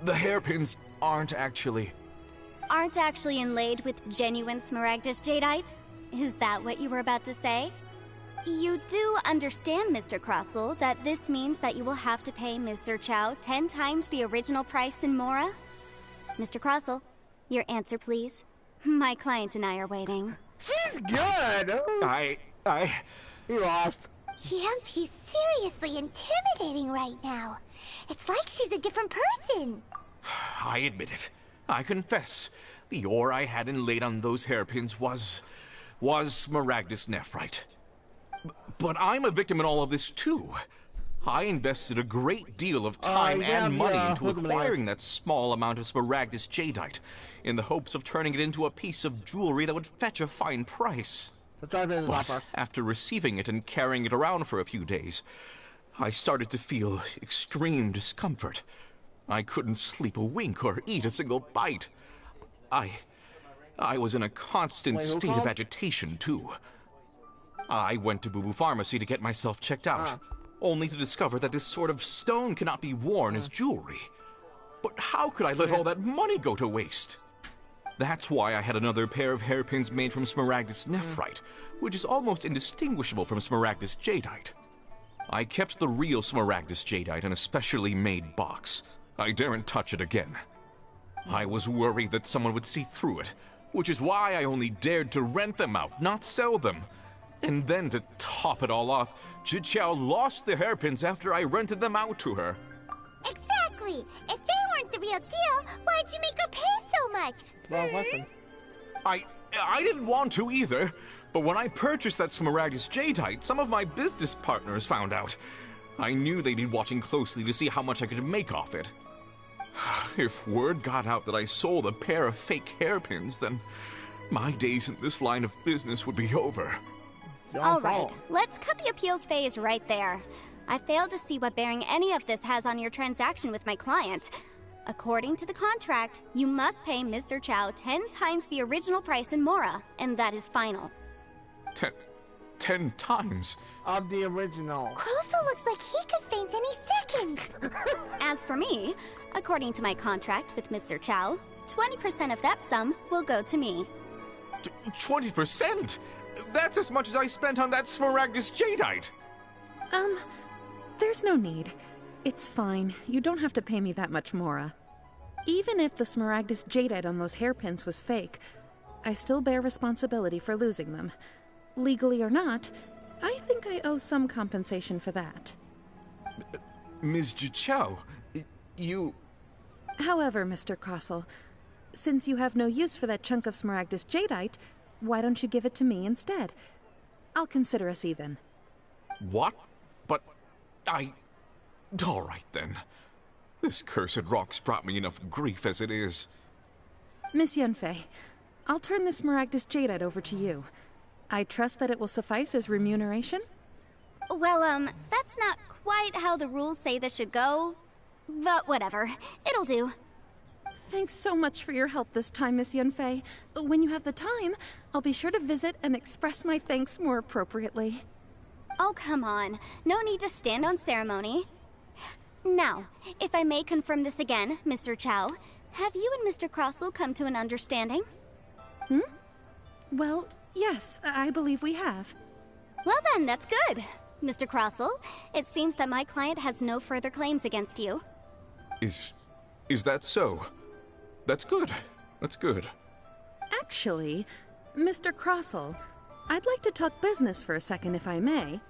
The hairpins aren't actually inlaid with genuine Smaragdus Jadeite? Is that what you were about to say? You do understand, Mr. Crossell, that this means that you will have to pay Ms. Zerchow 10 times the original price in Mora? Mr. Crossell, your answer, please. My client and I are waiting. She's good! He lost. Yep, he's seriously intimidating right now. It's like she's a different person. I admit it. I confess. The ore I had inlaid on those hairpins was Smaragdus nephrite. But I'm a victim in all of this, too. I invested a great deal of time and money into acquiring that small amount of Smaragdus Jadeite, in the hopes of turning it into a piece of jewelry that would fetch a fine price. But after receiving it and carrying it around for a few days, I started to feel extreme discomfort. I couldn't sleep a wink or eat a single bite. I was in a constant state of agitation, too. I went to Boo Boo Pharmacy to get myself checked out, only to discover that this sort of stone cannot be worn as jewelry. But how could I let all that money go to waste? That's why I had another pair of hairpins made from Smaragdus nephrite, which is almost indistinguishable from Smaragdus Jadeite. I kept the real Smaragdus Jadeite in a specially made box. I daren't touch it again. I was worried that someone would see through it, which is why I only dared to rent them out, not sell them. And then to top it all off, Zhiqiao lost the hairpins after I rented them out to her. Exactly! If they weren't the real deal, why'd you make her pay so much? Wrong question. I didn't want to either, but when I purchased that Smaragdus Jadeite, some of my business partners found out. I knew they'd be watching closely to see how much I could make off it. If word got out that I sold a pair of fake hairpins, then my days in this line of business would be over. All right, let's cut the appeals phase right there. I failed to see what bearing any of this has on your transaction with my client. According to the contract, you must pay Ms. Zerchow 10 times the original price in Mora, and that is final. 10 times? Of the original. Crossell looks like he could faint any second. As for me, according to my contract with Ms. Zerchow, 20% of that sum will go to me. 20%? That's as much as I spent on that Smaragdus Jadeite! There's no need. It's fine. You don't have to pay me that much, Mora. Even if the Smaragdus Jadeite on those hairpins was fake, I still bear responsibility for losing them. Legally or not, I think I owe some compensation for that. Ms. Zhiqiao, you... However, Mr. Crossell, since you have no use for that chunk of Smaragdus Jadeite, why don't you give it to me instead? I'll consider us even. What? But all right, then. This cursed rock's brought me enough grief as it is. Miss Yunfei, I'll turn this Smaragdus Jadeite over to you. I trust that it will suffice as remuneration? Well, that's not quite how the rules say this should go. But whatever. It'll do. Thanks so much for your help this time, Miss Yunfei. When you have the time, I'll be sure to visit and express my thanks more appropriately. Oh, come on. No need to stand on ceremony. Now, if I may confirm this again, Mr. Chow, have you and Mr. Crossell come to an understanding? Well, yes, I believe we have. Well then, that's good. Mr. Crossell, it seems that my client has no further claims against you. Is that so? That's good. That's good. Actually, Mr. Crossell, I'd like to talk business for a second, if I may.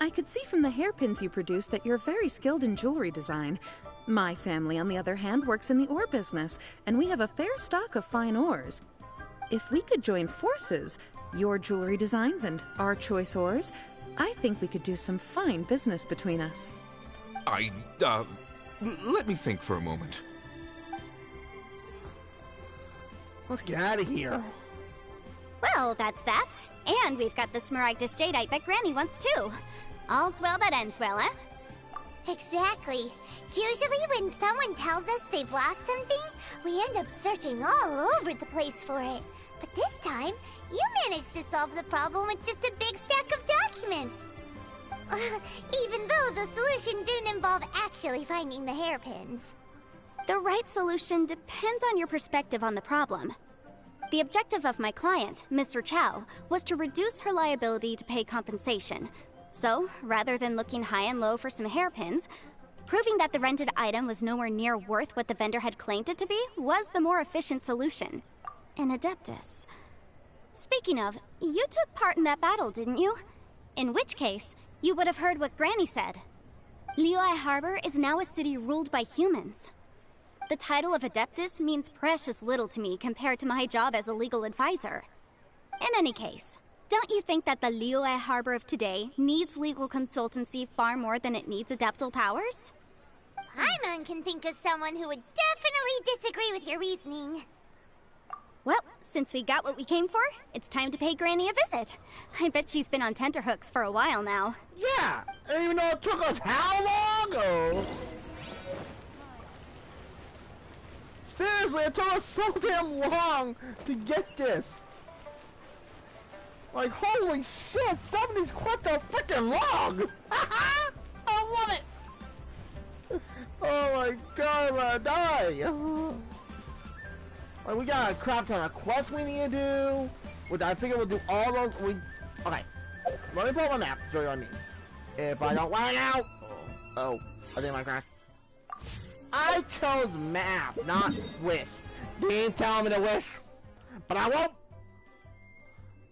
I could see from the hairpins you produce that you're very skilled in jewelry design. My family, on the other hand, works in the ore business, and we have a fair stock of fine ores. If we could join forces, your jewelry designs and our choice ores, I think we could do some fine business between us. Let me think for a moment. Let's get out of here. Well, that's that. And we've got the Smaragdus Jadeite that Granny wants too. All's well that ends well, eh? Exactly. Usually when someone tells us they've lost something, we end up searching all over the place for it. But this time, you managed to solve the problem with just a big stack of documents. Even though the solution didn't involve actually finding the hairpins. The right solution depends on your perspective on the problem. The objective of my client, Mr. Chow, was to reduce her liability to pay compensation. So, rather than looking high and low for some hairpins, proving that the rented item was nowhere near worth what the vendor had claimed it to be was the more efficient solution. An Adeptus. Speaking of, you took part in that battle, didn't you? In which case, you would have heard what Granny said. Liyue Harbor is now a city ruled by humans. The title of Adeptus means precious little to me compared to my job as a legal advisor. In any case, don't you think that the Liyue Harbor of today needs legal consultancy far more than it needs adeptal powers? Paimon can think of someone who would definitely disagree with your reasoning. Well, since we got what we came for, it's time to pay Granny a visit. I bet she's been on tenterhooks for a while now. Yeah, and even though it took us how long? Oh. Seriously, it took us so damn long to get this. Like, holy shit, some of these quests are freaking long! I love it! Oh my god, I'm gonna die! Like, we got a crap ton of quests we need to do, which I figure we'll do all those. Okay, let me pull up my map to show you what I mean. If I don't lag out, I think I crashed. I chose map, not wish. They ain't telling me to wish, but I won't.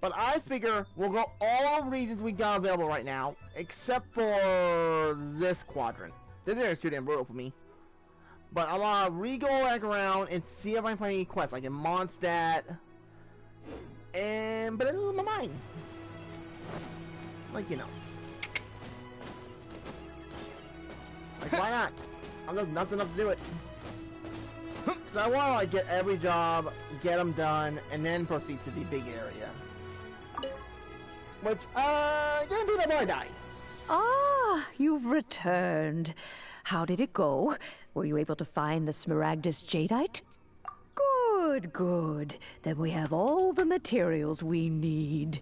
But I figure we'll go all regions we got available right now, except for this quadrant. This is too damn brutal for me. But I'm gonna re-go back around and see if I can find any quests, like in Mondstadt. But it is my mind. Like, you know. Like, why not? I'm just nuts enough to do it. So I wanna, like, get every job, get them done, and then proceed to the big area. Which, gonna do that before I die. Ah, you've returned. How did it go? Were you able to find the Smaragdus Jadeite? Good, good. Then we have all the materials we need.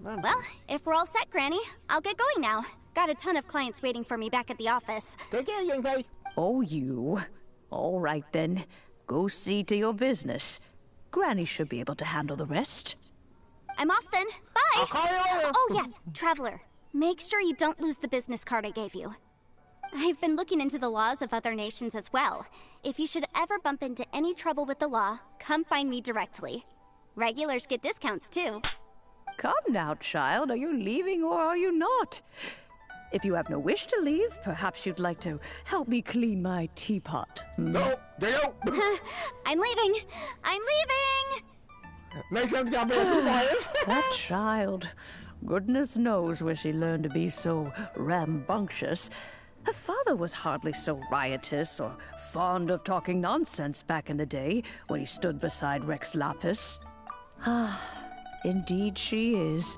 Well, if we're all set, Granny, I'll get going now. Got a ton of clients waiting for me back at the office. Take care, young lady. Oh, you. All right, then. Go see to your business. Granny should be able to handle the rest. I'm off then. Bye! I'll call you later. Oh, yes, Traveler. Make sure you don't lose the business card I gave you. I've been looking into the laws of other nations as well. If you should ever bump into any trouble with the law, come find me directly. Regulars get discounts, too. Come now, child. Are you leaving or are you not? If you have no wish to leave, perhaps you'd like to help me clean my teapot. No, they don't. I'm leaving. I'm leaving! Makes sense, got me a That child. Goodness knows where she learned to be so rambunctious. Her father was hardly so riotous or fond of talking nonsense back in the day when he stood beside Rex Lapis. Ah, indeed she is.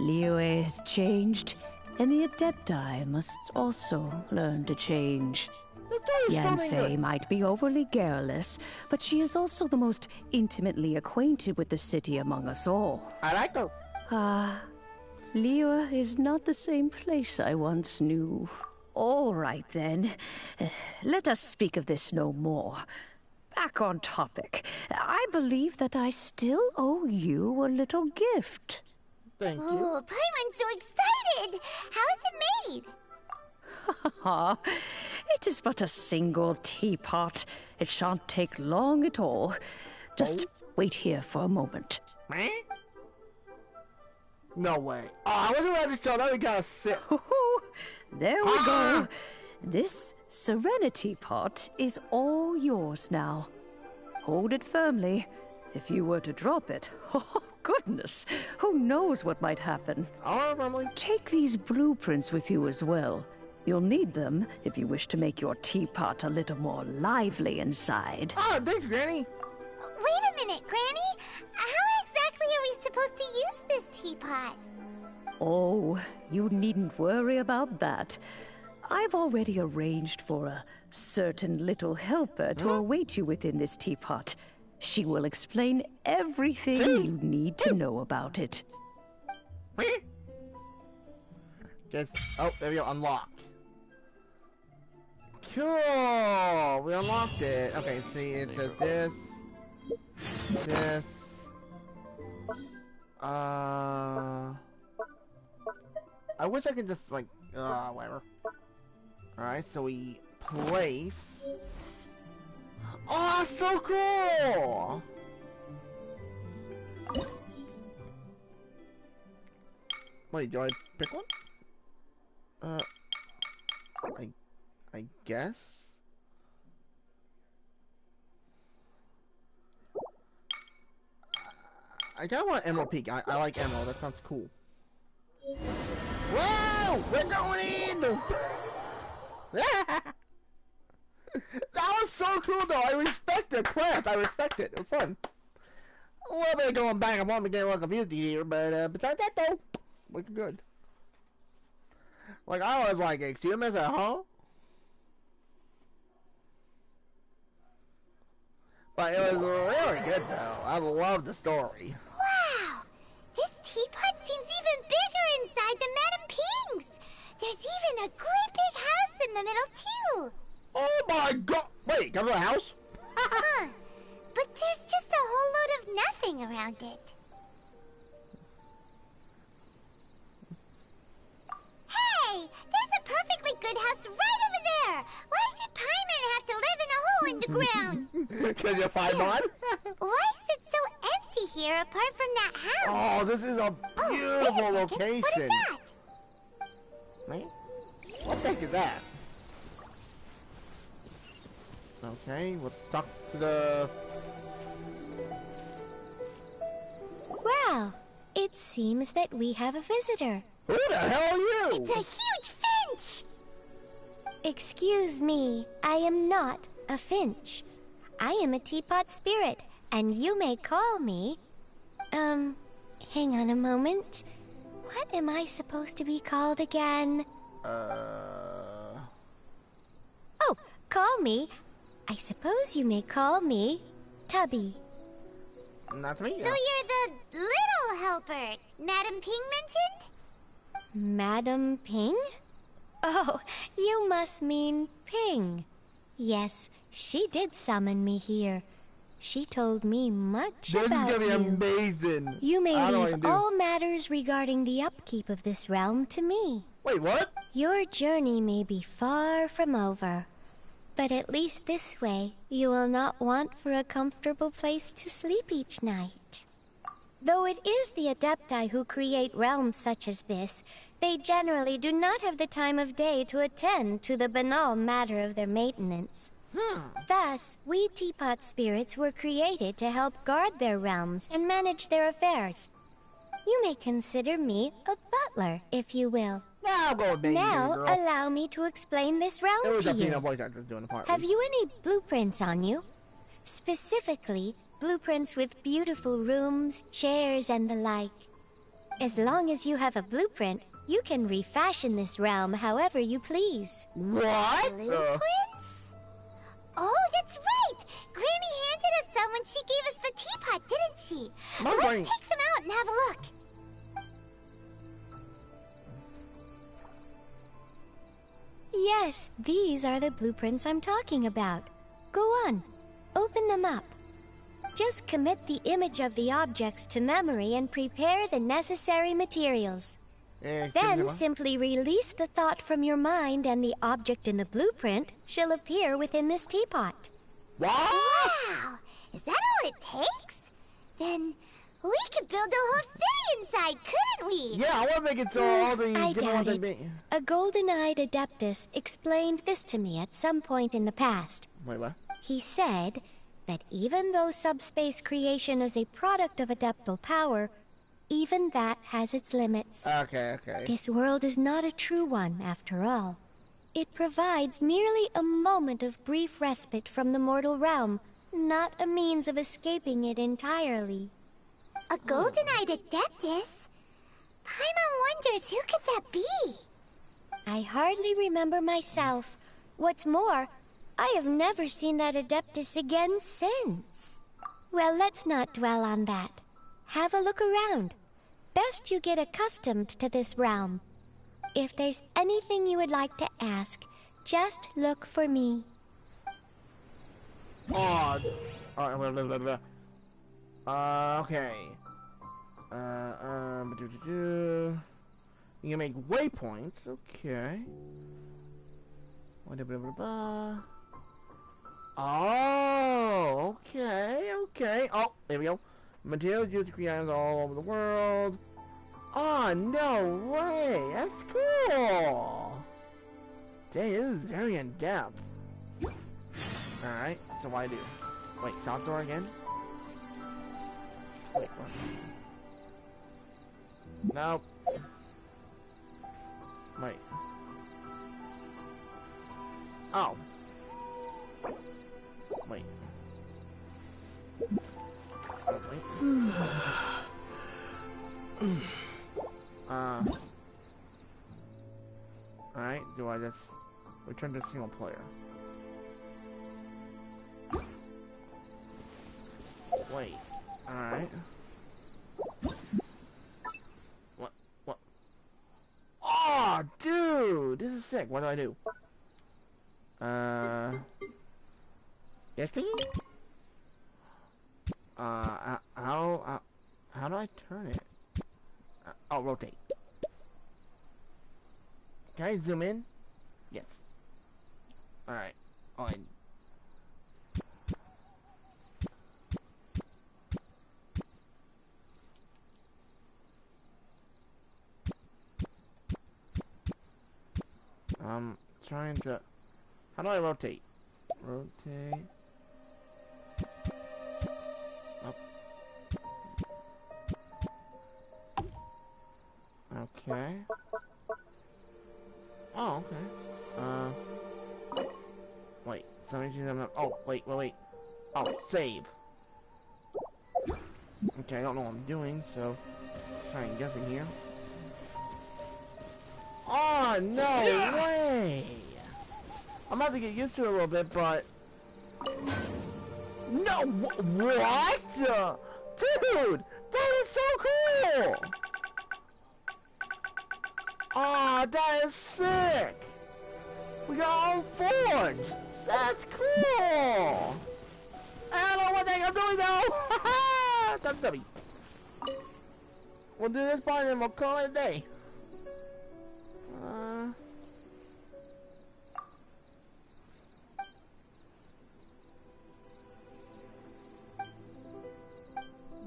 Liyue has changed, and the Adepti must also learn to change. Yanfei might be overly garrulous, but she is also the most intimately acquainted with the city among us all. I like her. Ah, Liyue is not the same place I once knew. All right, then. Let us speak of this no more. Back on topic. I believe that I still owe you a little gift. Thank you. Oh, Paimon's so excited! How is it made? It is but a single teapot. It shan't take long at all. Just wait here for a moment. No way. Oh, I wasn't ready to show that we gotta sit. There we go. This Serenity pot is all yours now. Hold it firmly. If you were to drop it, oh goodness, who knows what might happen. Take these blueprints with you as well. You'll need them if you wish to make your teapot a little more lively inside. Oh, thanks, Granny. Wait a minute, Granny. How exactly are we supposed to use this teapot? Oh, you needn't worry about that. I've already arranged for a certain little helper to await you within this teapot. She will explain everything you need to know about it. Just, oh, there we go, unlock. Cool! We unlocked it. Okay, see, it says this. This. I wish I could just, like, whatever. Alright, so we place. Oh, so cool! Wait, do I pick one? I guess? I kinda want Emerald Peak. I like Emerald, that sounds cool. Whoa! We're going in! That was so cool though, I respect the quest, I respect it, it was fun. A little bit going back and forth and getting a little confused here, but besides that though, looking good. Like, I was like, excuse me, huh? But it was really good though. I love the story. Wow! This teapot seems even bigger inside than Madame Ping's! There's even a great big house in the middle too! Oh my god! Wait, come to the house? Huh. But there's just a whole load of nothing around it. Hey! There's a perfectly good house right over there! Why should Paimon have to live in a hole in the ground? Because you're Paimon? Why is it so empty here apart from that house? Oh, this is a beautiful location. What is that? Man? What the heck is that? Okay, let's talk to the... Well, it seems that we have a visitor. Who the hell are you? It's a huge finch! Excuse me, I am not a finch. I am a teapot spirit, and you may call me... hang on a moment. What am I supposed to be called again? Oh, call me. I suppose you may call me Tubby. Not me. So you're the little helper Madame Ping mentioned? Madame Ping? Oh, you must mean Ping. Yes, she did summon me here. She told me much about you. This is gonna be amazing. You may leave all matters regarding the upkeep of this realm to me. Wait, what? Your journey may be far from over, but at least this way you will not want for a comfortable place to sleep each night. Though it is the Adepti who create realms such as this, they generally do not have the time of day to attend to the banal matter of their maintenance. Thus, we teapot spirits were created to help guard their realms and manage their affairs. You may consider me a butler, if you will. Now, allow me to explain this realm to you. Have you any blueprints on you? Specifically, blueprints with beautiful rooms, chairs, and the like. As long as you have a blueprint, you can refashion this realm however you please. What? Blueprints? Oh, that's right! Granny handed us some when she gave us the teapot, didn't she? Let's take them out and have a look. Yes, these are the blueprints I'm talking about. Go on, open them up. Just commit the image of the objects to memory and prepare the necessary materials. Then simply release the thought from your mind and the object in the blueprint shall appear within this teapot. Wow! Is that all it takes? Then we could build a whole city inside, couldn't we? Yeah, I want to make it so all the... I doubt it. A golden-eyed adeptus explained this to me at some point in the past. Wait, what? He said that even though subspace creation is a product of adeptal power, even that has its limits. Okay. This world is not a true one, after all. It provides merely a moment of brief respite from the mortal realm, not a means of escaping it entirely. A golden-eyed adeptus? Paimon wonders who could that be? I hardly remember myself. What's more, I have never seen that Adeptus again since. Well, let's not dwell on that. Have a look around. Best you get accustomed to this realm. If there's anything you would like to ask, just look for me. Oh, okay. You can make waypoints. Okay. Oh, okay, okay. Oh, there we go. Materials used to create items all over the world. Oh, no way. That's cool. Dang, this is very in-depth. Alright, so what do I do? Wait, top door again? Wait, what? Nope. Wait. Oh. Wait. Oh, wait. Alright, do I just return to single player? Wait. Alright. What? Oh, dude! This is sick. What do I do? Yes, can you? How do I turn it? Oh, rotate. Can I zoom in? Yes. Alright. Oh, I'm trying to... How do I rotate? Rotate... Up. Okay. Oh, okay. Wait. Oh, wait. Oh, save. Okay, I don't know what I'm doing, so... Trying guessing here. Oh, no way! I'm about to get used to it a little bit, but... No! What? Dude! That is so cool! Oh, that is sick! We got all forged! That's cool! I don't know what the heck I'm doing though! That's dummy. We'll do this part and we'll call it a day.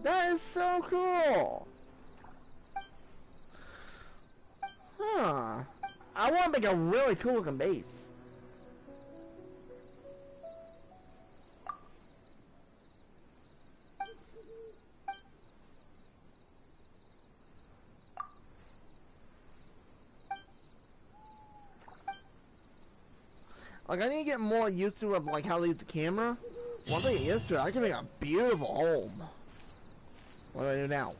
That is so cool! Huh. I want to make a really cool looking base. Like, I need to get more used to like how to use the camera. Once I get used to it, I can make a beautiful home. What do I do now?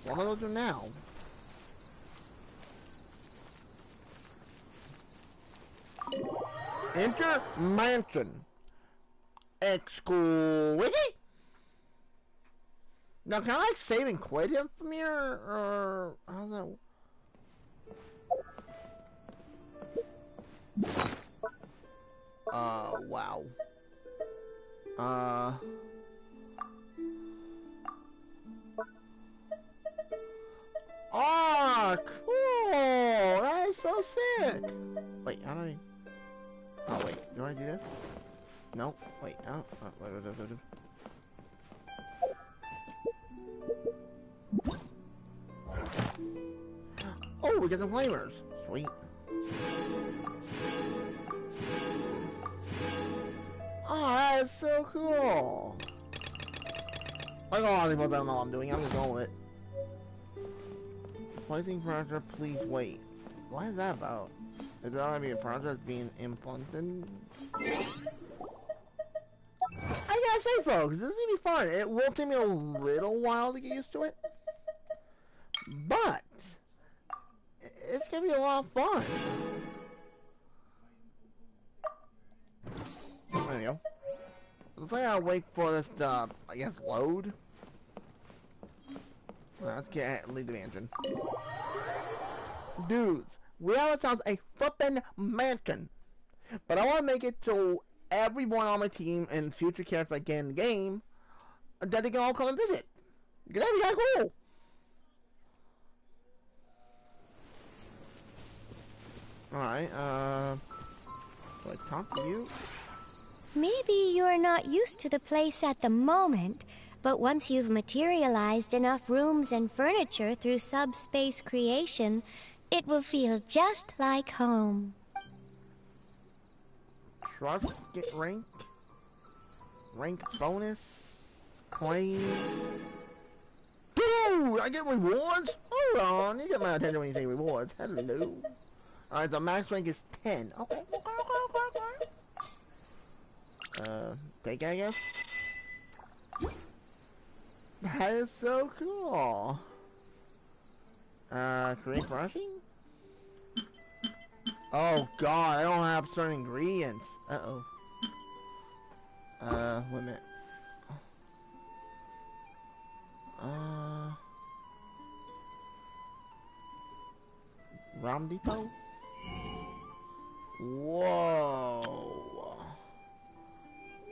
What am I going to do now? Enter mansion. Exquisite. Now, can I like save and quit him from here, or how's that? Wow. Oh, cool! That is so sick! Wait, how do I... Oh, wait, do I do this? No, wait, no. Wait. Oh, we got some flamers. Sweet. Oh, that is so cool. I don't know what I'm doing. I'm just going with it. Placing furniture, please wait. What is that about? Is that gonna be a furniture that's being implanted? I gotta say, folks, this is gonna be fun. It will take me a little while to get used to it, but it's gonna be a lot of fun. There we go. Looks like I gotta wait for this to, I guess, load. Let's leave the mansion. Dudes, we have ourselves a flippin' mansion. But I want to make it so everyone on my team and future characters I get in the game, that they can all come and visit. That'd be kind of cool. Alright, so I talk to you? Maybe you're not used to the place at the moment, but once you've materialized enough rooms and furniture through subspace creation, it will feel just like home. Trust, get rank bonus, claim. Dude, I get rewards? Hold on, you get my attention when you say rewards. Hello. Alright, so max rank is 10. Okay. Take it, I guess. That is so cool. Create brushing? Oh god, I don't have certain ingredients. Uh-oh. Wait a minute. ROM Depot? Whoa.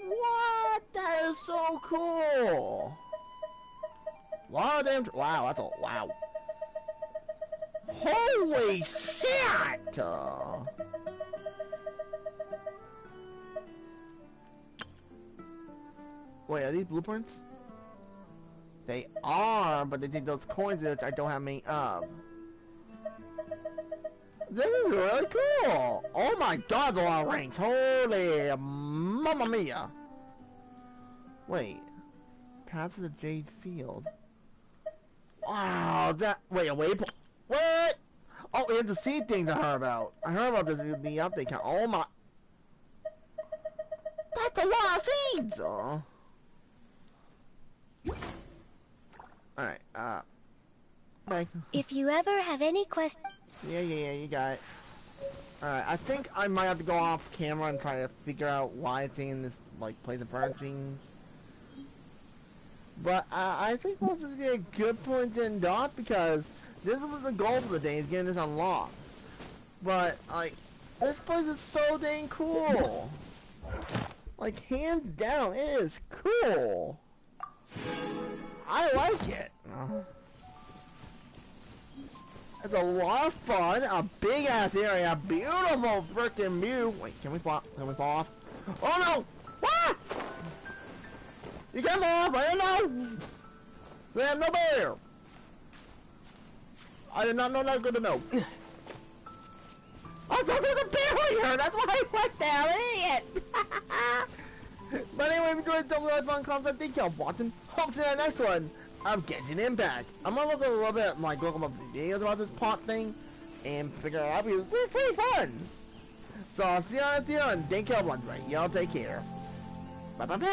What? That is so cool. Wow, damn. Wow, that's a wow. Holy shit! Wait, are these blueprints? They are, but they take those coins which I don't have many of. This is really cool! Oh my god, a lot of ranks! Holy mamma mia! Wait. Path to the Jade Field. Wow, that. Wait, a waypoint. What? Oh, it's a seed thing I heard about. I heard about this in the update count. Oh my. That's a lot of seeds! Alright, bye. If you ever have any questions... Yeah, you got it. Alright, I think I might have to go off camera and try to figure out why it's in this, like, place of furnishings. But, I think this would be a good point to end off, because this was the goal of the day, is getting this unlocked. But, like, this place is so dang cool. Like, hands down, it is cool. I like it. It's a lot of fun, a big ass area, beautiful freaking view. Wait, can we fall off? Oh no! Ah! You can't fall off, I don't know! There's no bear! I did not know that was good to know. I thought there was a bear here, that's why I went there, I'm an idiot! But anyway, if you enjoyed the really fun concept, thank y'all for watching. Hope to see you in the next one. I'm Genshin Impact. I'm gonna look a little bit at my Google videos about this pot thing and figure it out because it's pretty fun. So I'll see you on the video and thank y'all for watching. Y'all take care. Bye bye bye.